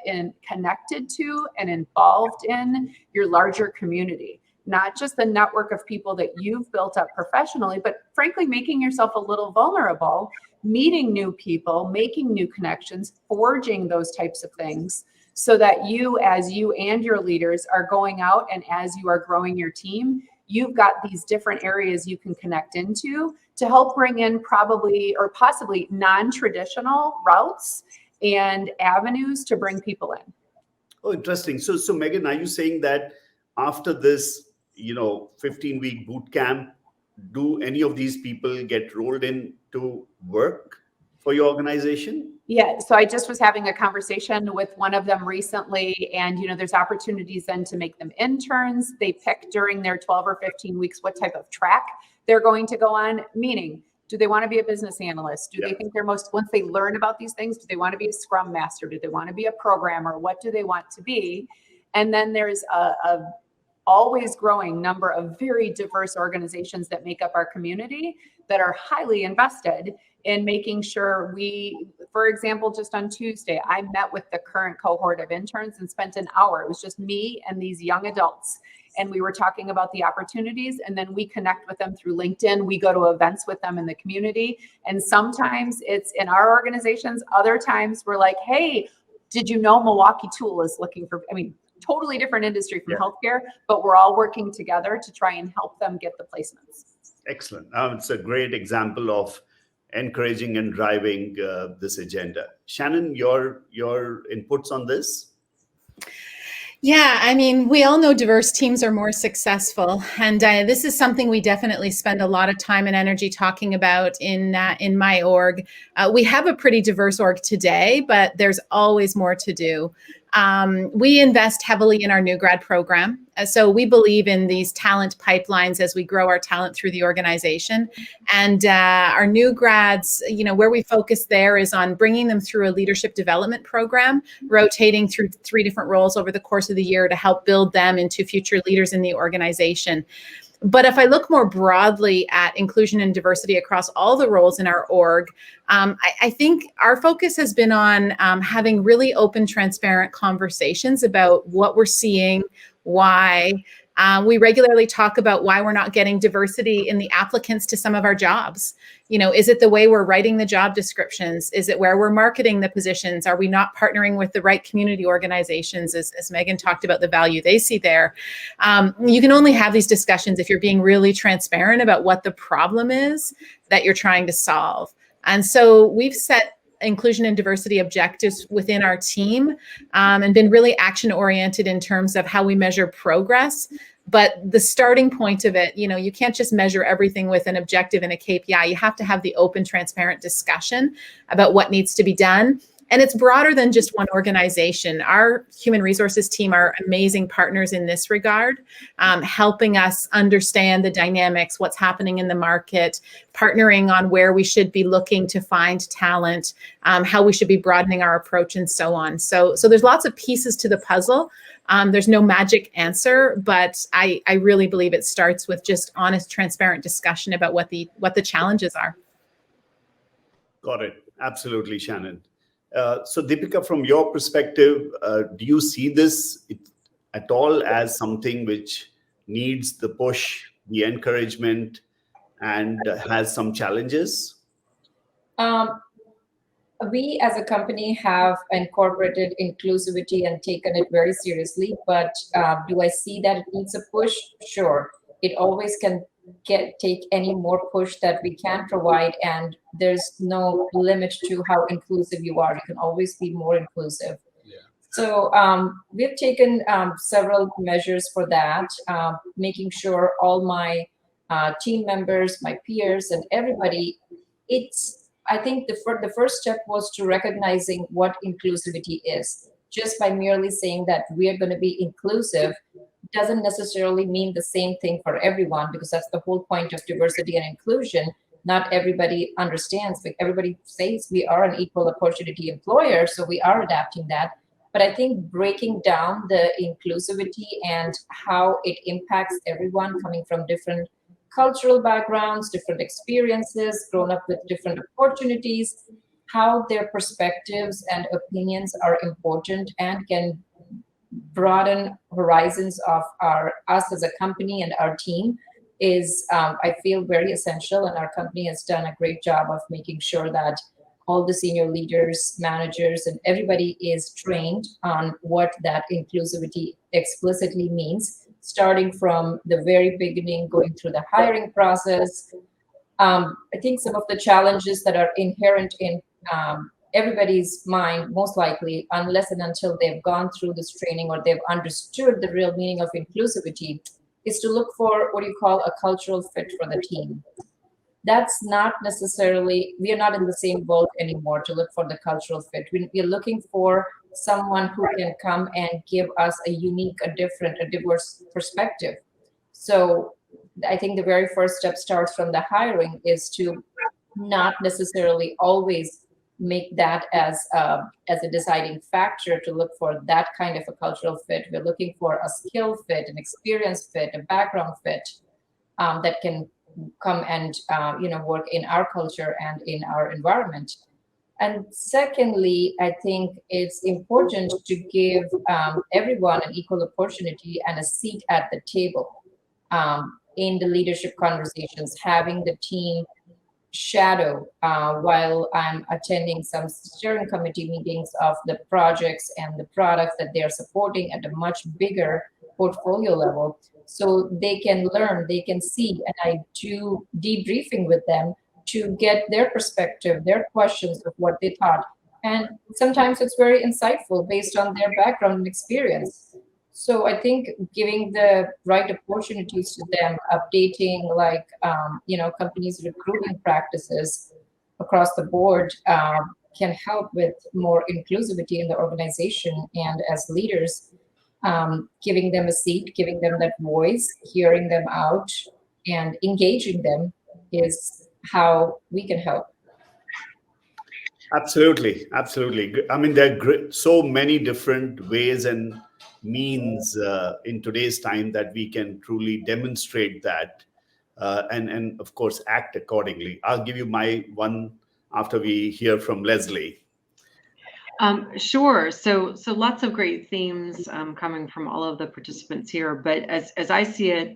E: connected to and involved in your larger community, not just the network of people that you've built up professionally, but frankly, making yourself a little vulnerable, meeting new people, making new connections, forging those types of things, so that you and your leaders are going out, and as you are growing your team, you've got these different areas you can connect into to help bring in probably or possibly non-traditional routes and avenues to bring people in.
A: Oh, interesting. So Meghan, are you saying that after this, 15-week boot camp, do any of these people get rolled in to work for your organization?
E: Yeah, so I just was having a conversation with one of them recently, and there's opportunities then to make them interns. They pick during their 12 or 15 weeks what type of track they're going to go on, meaning Do they want to be a business analyst? Do
A: Yeah.
E: they think once they learn about these things, do they want to be a scrum master? Do they want to be a programmer? What do they want to be? And then there's a always growing number of very diverse organizations that make up our community that are highly invested in making sure for example, just on Tuesday, I met with the current cohort of interns and spent an hour. It was just me and these young adults. And we were talking about the opportunities, and then we connect with them through LinkedIn. We go to events with them in the community. And sometimes it's in our organizations. Other times we're like, hey, did you know Milwaukee Tool is looking for, totally different industry from healthcare, but we're all working together to try and help them get the placements.
A: Excellent. It's a great example of encouraging and driving this agenda. Shannon, your inputs on this?
B: Yeah, we all know diverse teams are more successful, and this is something we definitely spend a lot of time and energy talking about in my org. We have a pretty diverse org today, but there's always more to do. We invest heavily in our new grad program. So we believe in these talent pipelines as we grow our talent through the organization. And our new grads, where we focus there is on bringing them through a leadership development program, rotating through 3 different roles over the course of the year to help build them into future leaders in the organization. But if I look more broadly at inclusion and diversity across all the roles in our org, I think our focus has been on having really open, transparent conversations about what we're seeing, why. We regularly talk about why we're not getting diversity in the applicants to some of our jobs. Is it the way we're writing the job descriptions? Is it where we're marketing the positions? Are we not partnering with the right community organizations, as Meghan talked about the value they see there? You can only have these discussions if you're being really transparent about what the problem is that you're trying to solve. And so we've set inclusion and diversity objectives within our team and been really action oriented in terms of how we measure progress. But the starting point of it, you can't just measure everything with an objective and a KPI. You have to have the open, transparent discussion about what needs to be done. And it's broader than just one organization. Our human resources team are amazing partners in this regard, helping us understand the dynamics, what's happening in the market, partnering on where we should be looking to find talent, how we should be broadening our approach, and so on. So there's lots of pieces to the puzzle. There's no magic answer, but I really believe it starts with just honest, transparent discussion about what the challenges are.
A: Got it. Absolutely, Shannon. So Deepika, from your perspective, do you see this at all as something which needs the push, the encouragement, and has some challenges?
C: We as a company have incorporated inclusivity and taken it very seriously, but do I see that it needs a push? Sure. It always can take any more push that we can provide, and there's no limit to how inclusive you are. You can always be more inclusive. Yeah. So we've taken several measures for that, making sure all my team members, my peers, and everybody, I think the first step was to recognizing what inclusivity is. Just by merely saying that we are going to be inclusive doesn't necessarily mean the same thing for everyone, because that's the whole point of diversity and inclusion. Not everybody understands, but everybody says we are an equal opportunity employer, so we are adapting that. But I think breaking down the inclusivity and how it impacts everyone coming from different cultural backgrounds, different experiences, grown up with different opportunities, how their perspectives and opinions are important and can broaden horizons of us as a company and our team is, I feel, very essential. And our company has done a great job of making sure that all the senior leaders, managers, and everybody is trained on what that inclusivity explicitly means, starting from the very beginning, going through the hiring process. I think some of the challenges that are inherent in everybody's mind, most likely, unless and until they've gone through this training or they've understood the real meaning of inclusivity, is to look for what you call a cultural fit for the team. That's not necessarily, we are not in the same boat anymore to look for the cultural fit. We're looking for someone who can come and give us a unique, a different, a diverse perspective. So I think the very first step starts from the hiring, is to not necessarily always make that as a deciding factor to look for that kind of a cultural fit. We're looking for a skill fit, an experience fit, a background fit that can come and work in our culture and in our environment. And secondly, I think it's important to give everyone an equal opportunity and a seat at the table in the leadership conversations, having the team shadow while I'm attending some steering committee meetings of the projects and the products that they're supporting at a much bigger portfolio level. So they can learn, they can see, and I do debriefing with them to get their perspective, their questions of what they thought. And sometimes it's very insightful based on their background and experience. So I think giving the right opportunities to them, updating companies' recruiting practices across the board can help with more inclusivity in the organization. And as leaders, giving them a seat, giving them that voice, hearing them out, and engaging them is how we can help.
A: Absolutely. I mean, there are so many different ways and means in today's time that we can truly demonstrate that and of course act accordingly. I'll give you my one after we hear from Leslie.
D: Sure. So lots of great themes coming from all of the participants here. But as I see it,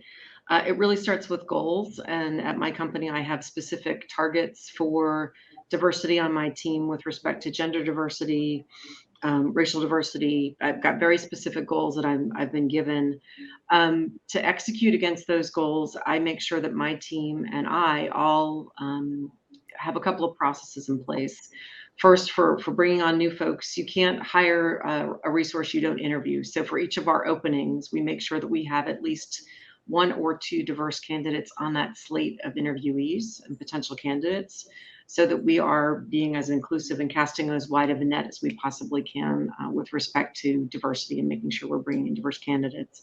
D: it really starts with goals. And at my company, I have specific targets for diversity on my team with respect to gender diversity, racial diversity. I've got very specific goals that I've been given. To execute against those goals, I make sure that my team and I all have a couple of processes in place. First, for bringing on new folks, you can't hire a resource you don't interview. So for each of our openings, we make sure that we have at least one or two diverse candidates on that slate of interviewees and potential candidates, so that we are being as inclusive and casting as wide of a net as we possibly can with respect to diversity and making sure we're bringing in diverse candidates.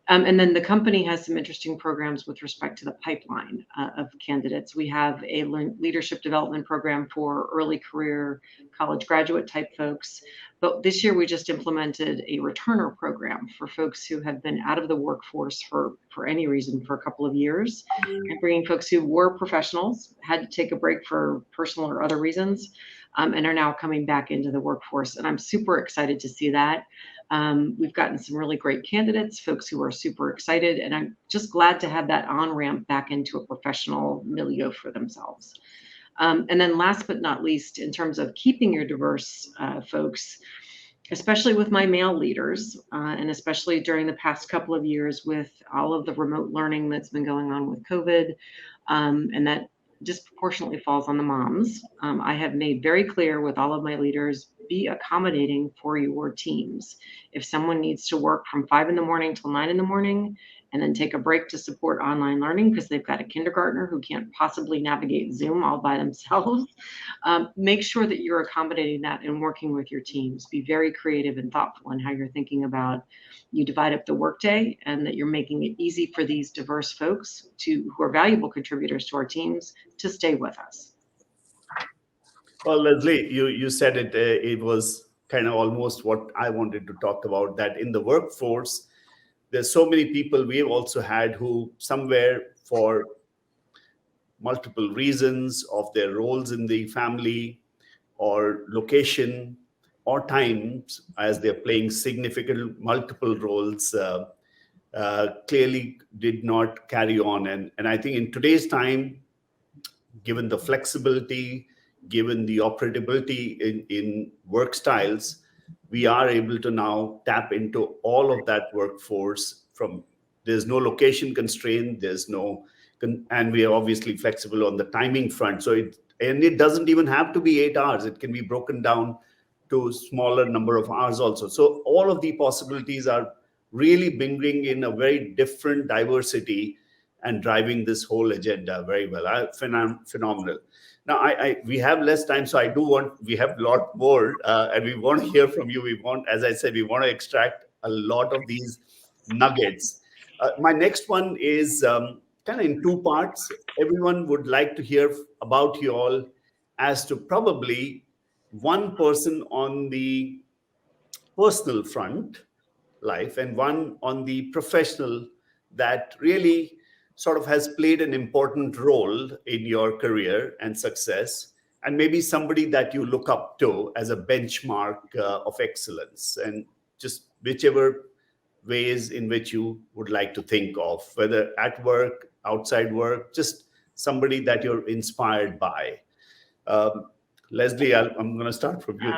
D: And then the company has some interesting programs with respect to the pipeline of candidates. We have a leadership development program for early career college graduate type folks. But this year we just implemented a returner program for folks who have been out of the workforce for any reason for a couple of years, and bringing folks who were professionals, had to take a break for personal or other reasons, and are now coming back into the workforce. And I'm super excited to see that. We've gotten some really great candidates, folks who are super excited, and I'm just glad to have that on-ramp back into a professional milieu for themselves. And then last but not least, in terms of keeping your diverse folks, especially with my male leaders, and especially during the past couple of years with all of the remote learning that's been going on with COVID, and that disproportionately falls on the moms. I have made very clear with all of my leaders, be accommodating for your teams. If someone needs to work from 5 a.m. till 9 a.m. and then take a break to support online learning because they've got a kindergartner who can't possibly navigate Zoom all by themselves, make sure that you're accommodating that and working with your teams. Be very creative and thoughtful in how you're thinking about you divide up the workday, and that you're making it easy for these diverse folks who are valuable contributors to our teams to stay with us.
A: Well, Leslie, you said it. It was kind of almost what I wanted to talk about, that in the workforce, there's so many people we've also had who somewhere for multiple reasons of their roles in the family or location or times as they're playing significant multiple roles, clearly did not carry on. And I think in today's time, given the flexibility, given the operability in work styles, we are able to now tap into all of that workforce. There's no location constraint, and we are obviously flexible on the timing front. So it doesn't even have to be 8 hours. It can be broken down to smaller number of hours also. So all of the possibilities are really bringing in a very different diversity and driving this whole agenda very well. Phenomenal. Now, we have less time, so we have a lot more, and we want to hear from you. As I said, we want to extract a lot of these nuggets. My next one is kind kind of in two parts. Everyone would like to hear about you all as to probably one person on the personal front life and one on the professional that really sort of has played an important role in your career and success, and maybe somebody that you look up to as a benchmark of excellence, and just whichever ways in which you would like to think of, whether at work, outside work, just somebody that you're inspired by. Leslie, I'm going to start from you.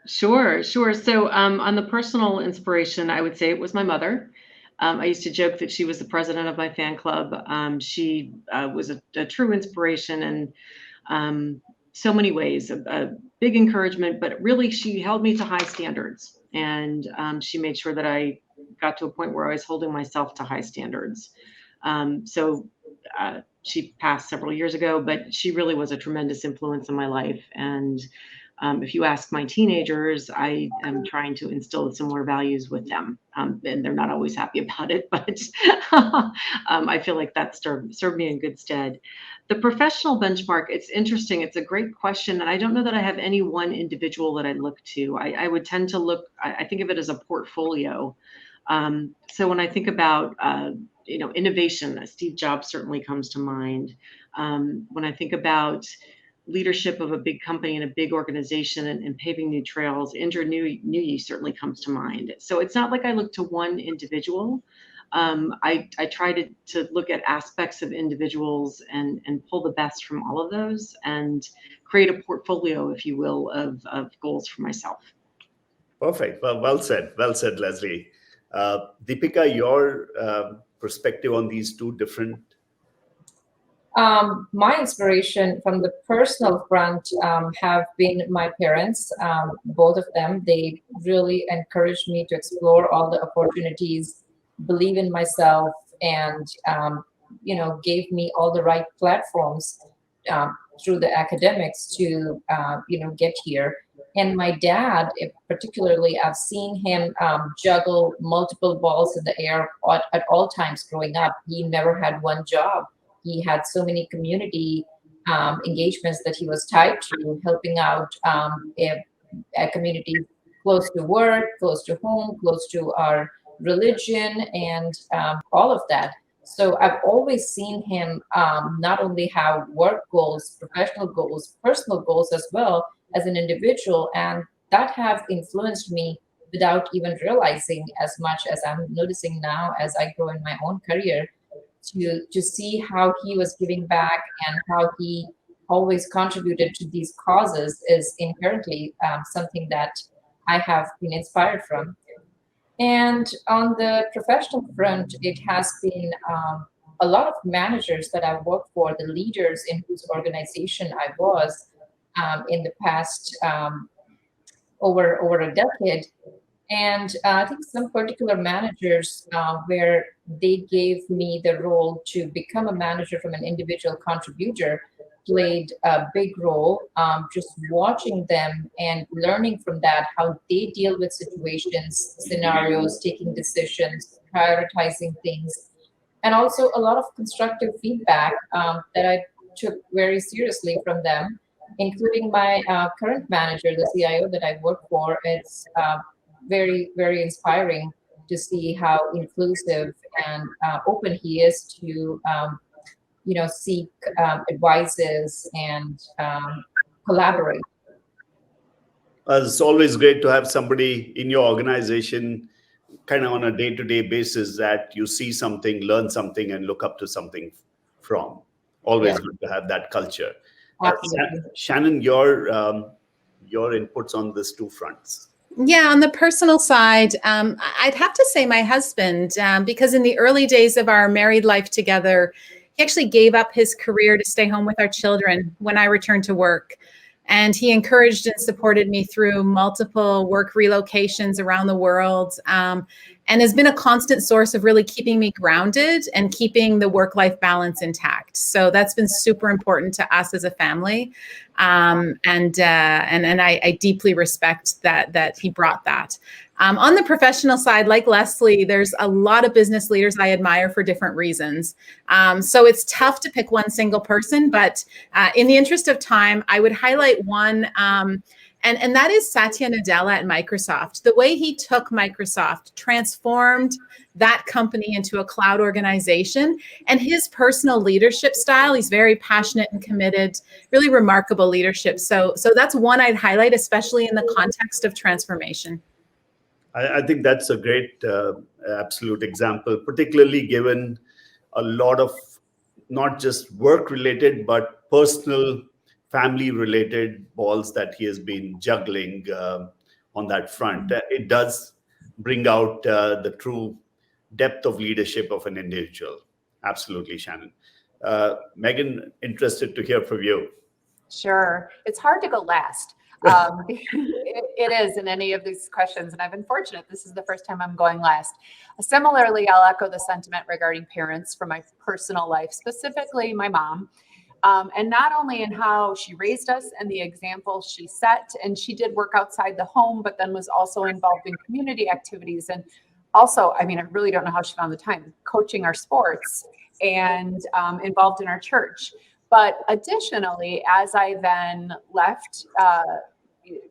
D: Sure. So on the personal inspiration, I would say it was my mother. I used to joke that she was the president of my fan club. She was a true inspiration in so many ways, a big encouragement, but really she held me to high standards. And she made sure that I got to a point where I was holding myself to high standards. She passed several years ago, but she really was a tremendous influence in my life. And if you ask my teenagers, I am trying to instill similar values with them. And they're not always happy about it, but I feel like that served me in good stead. The professional benchmark, it's interesting. It's a great question. And I don't know that I have any one individual that I look to. I would tend to look, I think of it as a portfolio. So when I think about, innovation, Steve Jobs certainly comes to mind. When I think about leadership of a big company and a big organization and paving new trails, Indra Nooyi certainly comes to mind. So it's not like I look to one individual. I try to look at aspects of individuals and pull the best from all of those and create a portfolio, if you will, of goals for myself.
A: Perfect. Well said, Leslie. Deepika, your perspective on these two different.
C: My inspiration from the personal front have been my parents, both of them. They really encouraged me to explore all the opportunities, believe in myself, and gave me all the right platforms through the academics to get here. And my dad, particularly, I've seen him juggle multiple balls in the air at all times growing up. He never had one job. He had so many community engagements that he was tied to, helping out a community close to work, close to home, close to our religion, and all of that. So I've always seen him not only have work goals, professional goals, personal goals as well as an individual, and that have influenced me without even realizing, as much as I'm noticing now as I grow in my own career, to see how he was giving back and how he always contributed to these causes is inherently something that I have been inspired from. And on the professional front, it has been a lot of managers that I've worked for, the leaders in whose organization I was in the past over a decade. And I think some particular managers where they gave me the role to become a manager from an individual contributor played a big role. Just watching them and learning from that, how they deal with situations, scenarios, taking decisions, prioritizing things, and also a lot of constructive feedback that I took very seriously from them, including my current manager, the CIO that I work for. It's very, very inspiring to see how inclusive and open he is to, seek advices and collaborate.
A: It's always great to have somebody in your organization kind of on a day-to-day basis that you see something, learn something, and look up to something from. Always good to have that culture. Shannon, your inputs on these two fronts.
B: Yeah, on the personal side, I'd have to say my husband, because in the early days of our married life together, he actually gave up his career to stay home with our children when I returned to work. And he encouraged and supported me through multiple work relocations around the world, and has been a constant source of really keeping me grounded and keeping the work-life balance intact. So that's been super important to us as a family. And I deeply respect that he brought that. On the professional side, like Leslie, there's a lot of business leaders I admire for different reasons. So it's tough to pick one single person, but in the interest of time, I would highlight one, and that is Satya Nadella at Microsoft. The way he took Microsoft, transformed that company into a cloud organization, and his personal leadership style, he's very passionate and committed, really remarkable leadership. So that's one I'd highlight, especially in the context of transformation.
A: I think that's a great absolute example, particularly given a lot of not just work related, but personal, family related balls that he has been juggling on that front. It does bring out the true depth of leadership of an individual. Absolutely, Shannon. Meghan, interested to hear from you.
E: Sure. It's hard to go last. It is in any of these questions, and I've been fortunate. This is the first time I'm going last. Similarly, I'll echo the sentiment regarding parents from my personal life, specifically my mom, and not only in how she raised us and the example she set, and she did work outside the home, but then was also involved in community activities. And also, I mean, I really don't know how she found the time, coaching our sports and involved in our church. But additionally, as I then left,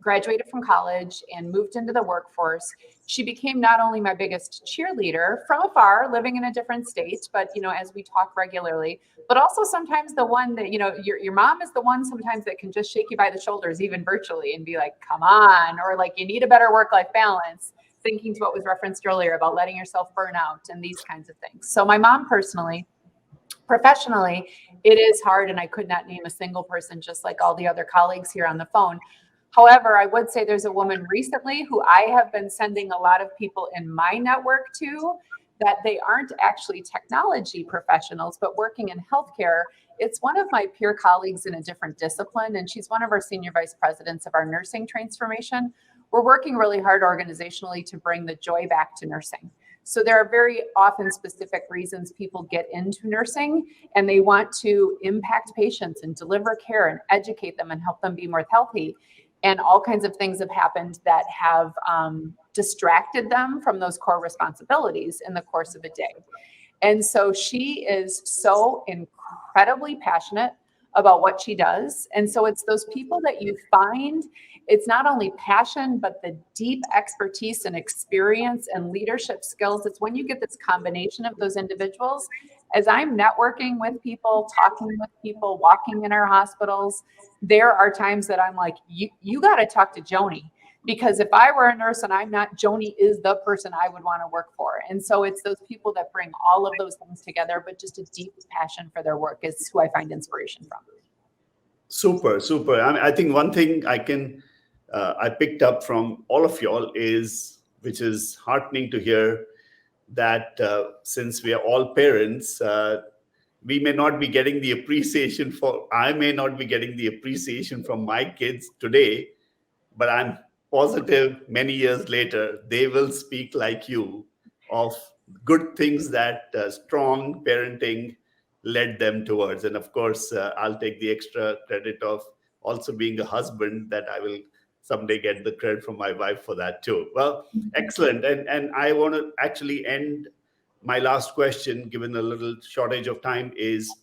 E: graduated from college and moved into the workforce, she became not only my biggest cheerleader from afar, living in a different state, but, you know, as we talk regularly, but also sometimes the one that, you know, your mom is the one sometimes that can just shake you by the shoulders, even virtually, and be like, come on, or like, you need a better work-life balance, thinking to what was referenced earlier about letting yourself burn out and these kinds of things. So my mom personally, professionally, it is hard, and I could not name a single person, just like all the other colleagues here on the phone. However, I would say there's a woman recently who I have been sending a lot of people in my network to, that they aren't actually technology professionals, but working in healthcare. It's one of my peer colleagues in a different discipline, and she's one of our senior vice presidents of our nursing transformation. We're working really hard organizationally to bring the joy back to nursing. So there are very often specific reasons people get into nursing, and they want to impact patients and deliver care and educate them and help them be more healthy. And all kinds of things have happened that have distracted them from those core responsibilities in the course of a day. And so she is so incredibly passionate about what she does. And so it's those people that you find, it's not only passion, but the deep expertise and experience and leadership skills. It's when you get this combination of those individuals. As I'm networking with people, talking with people, walking in our hospitals, there are times that I'm like, you got to talk to Joni, because if I were a nurse and I'm not, Joni is the person I would want to work for. And so it's those people that bring all of those things together, but just a deep passion for their work is who I find inspiration from.
A: Super, super. I think one thing I picked up from all of y'all is, which is heartening to hear, that since we are all parents, we may not be getting the appreciation I may not be getting the appreciation from my kids today, but I'm positive many years later, they will speak like you of good things that strong parenting led them towards. And of course, I'll take the extra credit of also being a husband, that I will someday get the credit from my wife for that too. Well, excellent. And I want to actually end my last question, given a little shortage of time, is,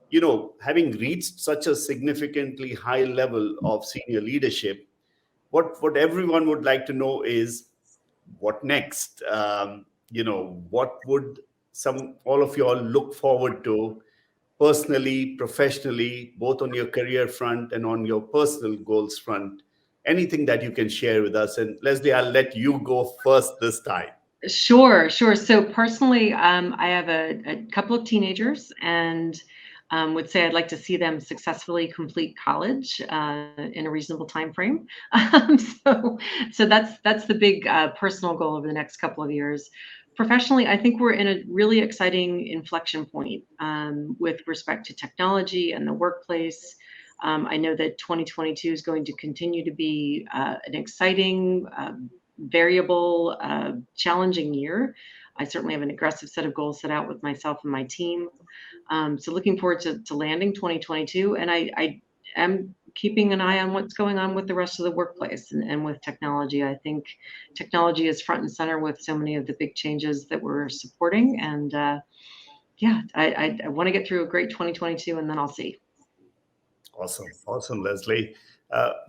A: you know, having reached such a significantly high level of senior leadership, what everyone would like to know is, what next? You know, what would all of you all look forward to personally, professionally, both on your career front and on your personal goals front? Anything that you can share with us? And Leslie, I'll let you go first this time.
D: Sure. So personally, I have a couple of teenagers, and would say I'd like to see them successfully complete college in a reasonable time frame. So that's the big personal goal over the next couple of years. Professionally, I think we're in a really exciting inflection point with respect to technology and the workplace. I know that 2022 is going to continue to be an exciting, variable, challenging year. I certainly have an aggressive set of goals set out with myself and my team. So looking forward to landing 2022. And I am keeping an eye on what's going on with the rest of the workplace and with technology. I think technology is front and center with so many of the big changes that we're supporting. And yeah, I want to get through a great 2022, and then I'll see.
A: Awesome, Leslie.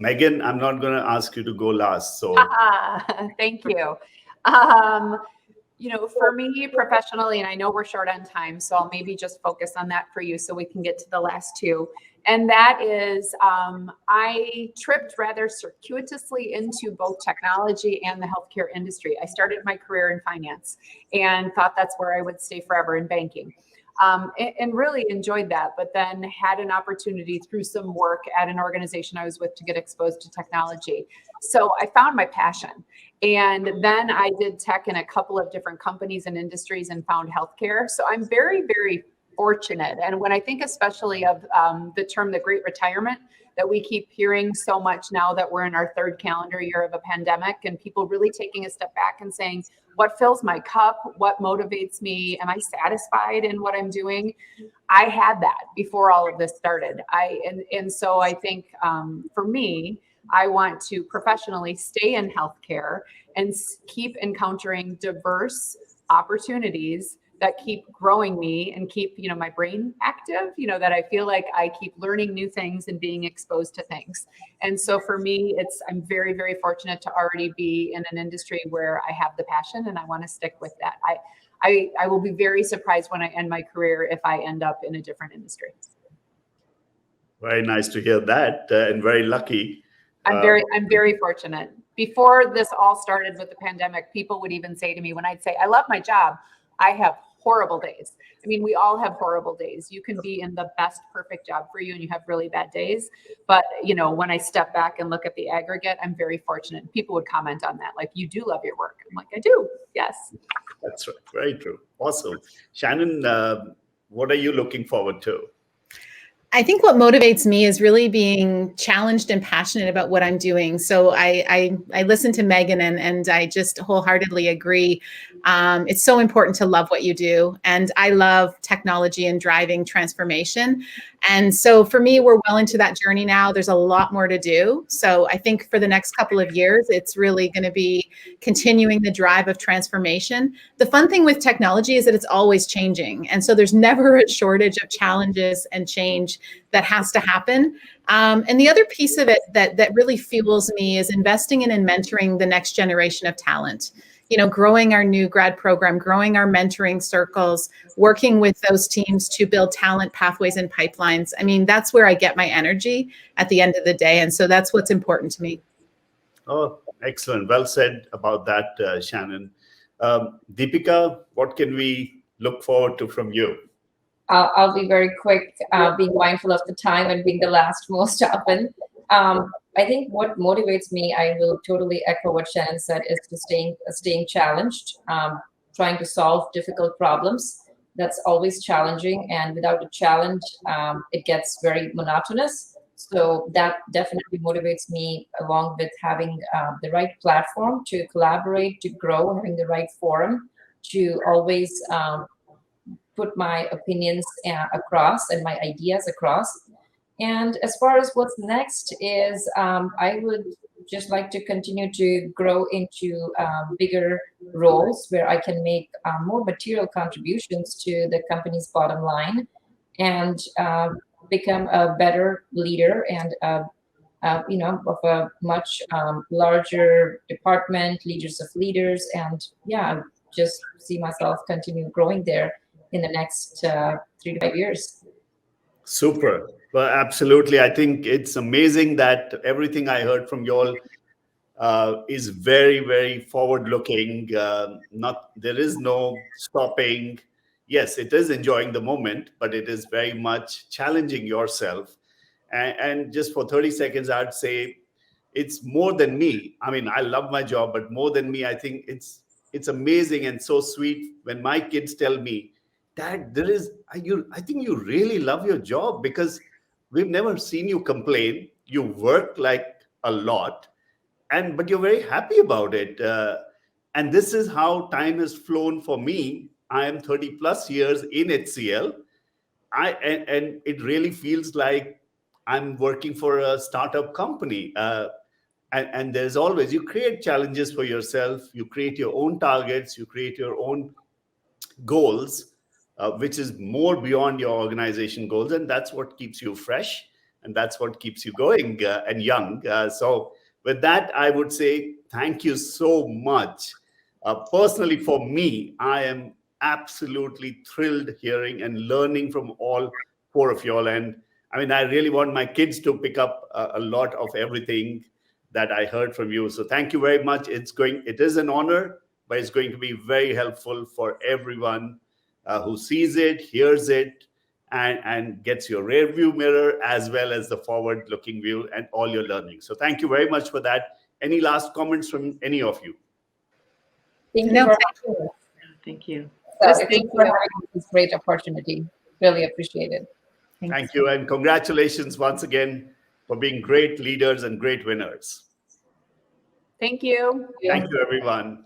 A: Meghan, I'm not going to ask you to go last. So
E: thank you. For me professionally, and I know we're short on time, so I'll maybe just focus on that for you so we can get to the last two. And that is, I tripped rather circuitously into both technology and the healthcare industry. I started my career in finance and thought that's where I would stay forever, in banking. And really enjoyed that, but then had an opportunity through some work at an organization I was with to get exposed to technology. So I found my passion. And then I did tech in a couple of different companies and industries and found healthcare. So I'm very, very fortunate. And when I think especially of the term, the Great Retirement, that we keep hearing so much now that we're in our third calendar year of a pandemic, and people really taking a step back and saying, what fills my cup? What motivates me? Am I satisfied in what I'm doing? I had that before all of this started. And so I think for me, I want to professionally stay in healthcare and keep encountering diverse opportunities that keep growing me and keep, my brain active, that I feel like I keep learning new things and being exposed to things. And so for me, I'm very, very fortunate to already be in an industry where I have the passion and I want to stick with that. I will be very surprised when I end my career if I end up in a different industry.
A: very nice to hear that, and very lucky.
E: I'm very fortunate. Before this all started with the pandemic, people would even say to me when I'd say, I love my job, I have horrible days. I mean, we all have horrible days. You can be in the best, perfect job for you and you have really bad days. But, when I step back and look at the aggregate, I'm very fortunate. People would comment on that, like, you do love your work. I'm like, I do. Yes.
A: That's right. Very true. Awesome. Shannon, what are you looking forward to?
B: I think what motivates me is really being challenged and passionate about what I'm doing. So I listen to Meghan and I just wholeheartedly agree. It's so important to love what you do. And I love technology and driving transformation. And so for me, we're well into that journey now. There's a lot more to do. So I think for the next couple of years, it's really going to be continuing the drive of transformation. The fun thing with technology is that it's always changing. And so there's never a shortage of challenges and change that has to happen. And the other piece of it that really fuels me is investing in and mentoring the next generation of talent. Growing our new grad program, growing our mentoring circles, working with those teams to build talent pathways and pipelines. I mean, that's where I get my energy at the end of the day. And so that's what's important to me.
A: Oh, excellent. Well said about that, Shannon. Deepika, what can we look forward to from you?
C: I'll be very quick, being mindful of the time and being the last most often. I think what motivates me, I will totally echo what Shannon said, is to staying challenged, trying to solve difficult problems. That's always challenging, and without a challenge, it gets very monotonous. So that definitely motivates me, along with having the right platform to collaborate, to grow, having the right forum, to always put my opinions across and my ideas across. And as far as what's next is, I would just like to continue to grow into bigger roles where I can make more material contributions to the company's bottom line, and become a better leader and of a much larger department, leaders of leaders, and just see myself continue growing there in the next 3 to 5 years.
A: Super. Well, absolutely. I think it's amazing that everything I heard from you all is very, very forward-looking. There is no stopping. Yes, it is enjoying the moment, but it is very much challenging yourself. And just for 30 seconds, I'd say it's more than me. I mean, I love my job, but more than me, I think it's amazing and so sweet when my kids tell me, Dad, I think you really love your job, because we've never seen you complain. You work like a lot, but you're very happy about it. And this is how time has flown for me. I am 30 plus years in HCL. And it really feels like I'm working for a startup company. And there's always, you create challenges for yourself, you create your own targets, you create your own goals, which is more beyond your organization goals. And that's what keeps you fresh. And that's what keeps you going and young. So with that, I would say thank you so much. Personally, for me, I am absolutely thrilled hearing and learning from all four of y'all. And I mean, I really want my kids to pick up a lot of everything that I heard from you. So thank you very much. It is an honor, but it's going to be very helpful for everyone who sees it, hears it, and gets your rear view mirror as well as the forward looking view and all your learning. So thank you very much for that. Any last comments from any of you?
C: Thank you
B: No,
C: very
B: thank
C: much.
D: Thank you.
C: So
B: Yes,
C: thank
B: thank
C: you for having this great opportunity. Really appreciate it.
A: Thank you. And congratulations once again for being great leaders and great winners.
E: Thank you.
A: Thank you, everyone.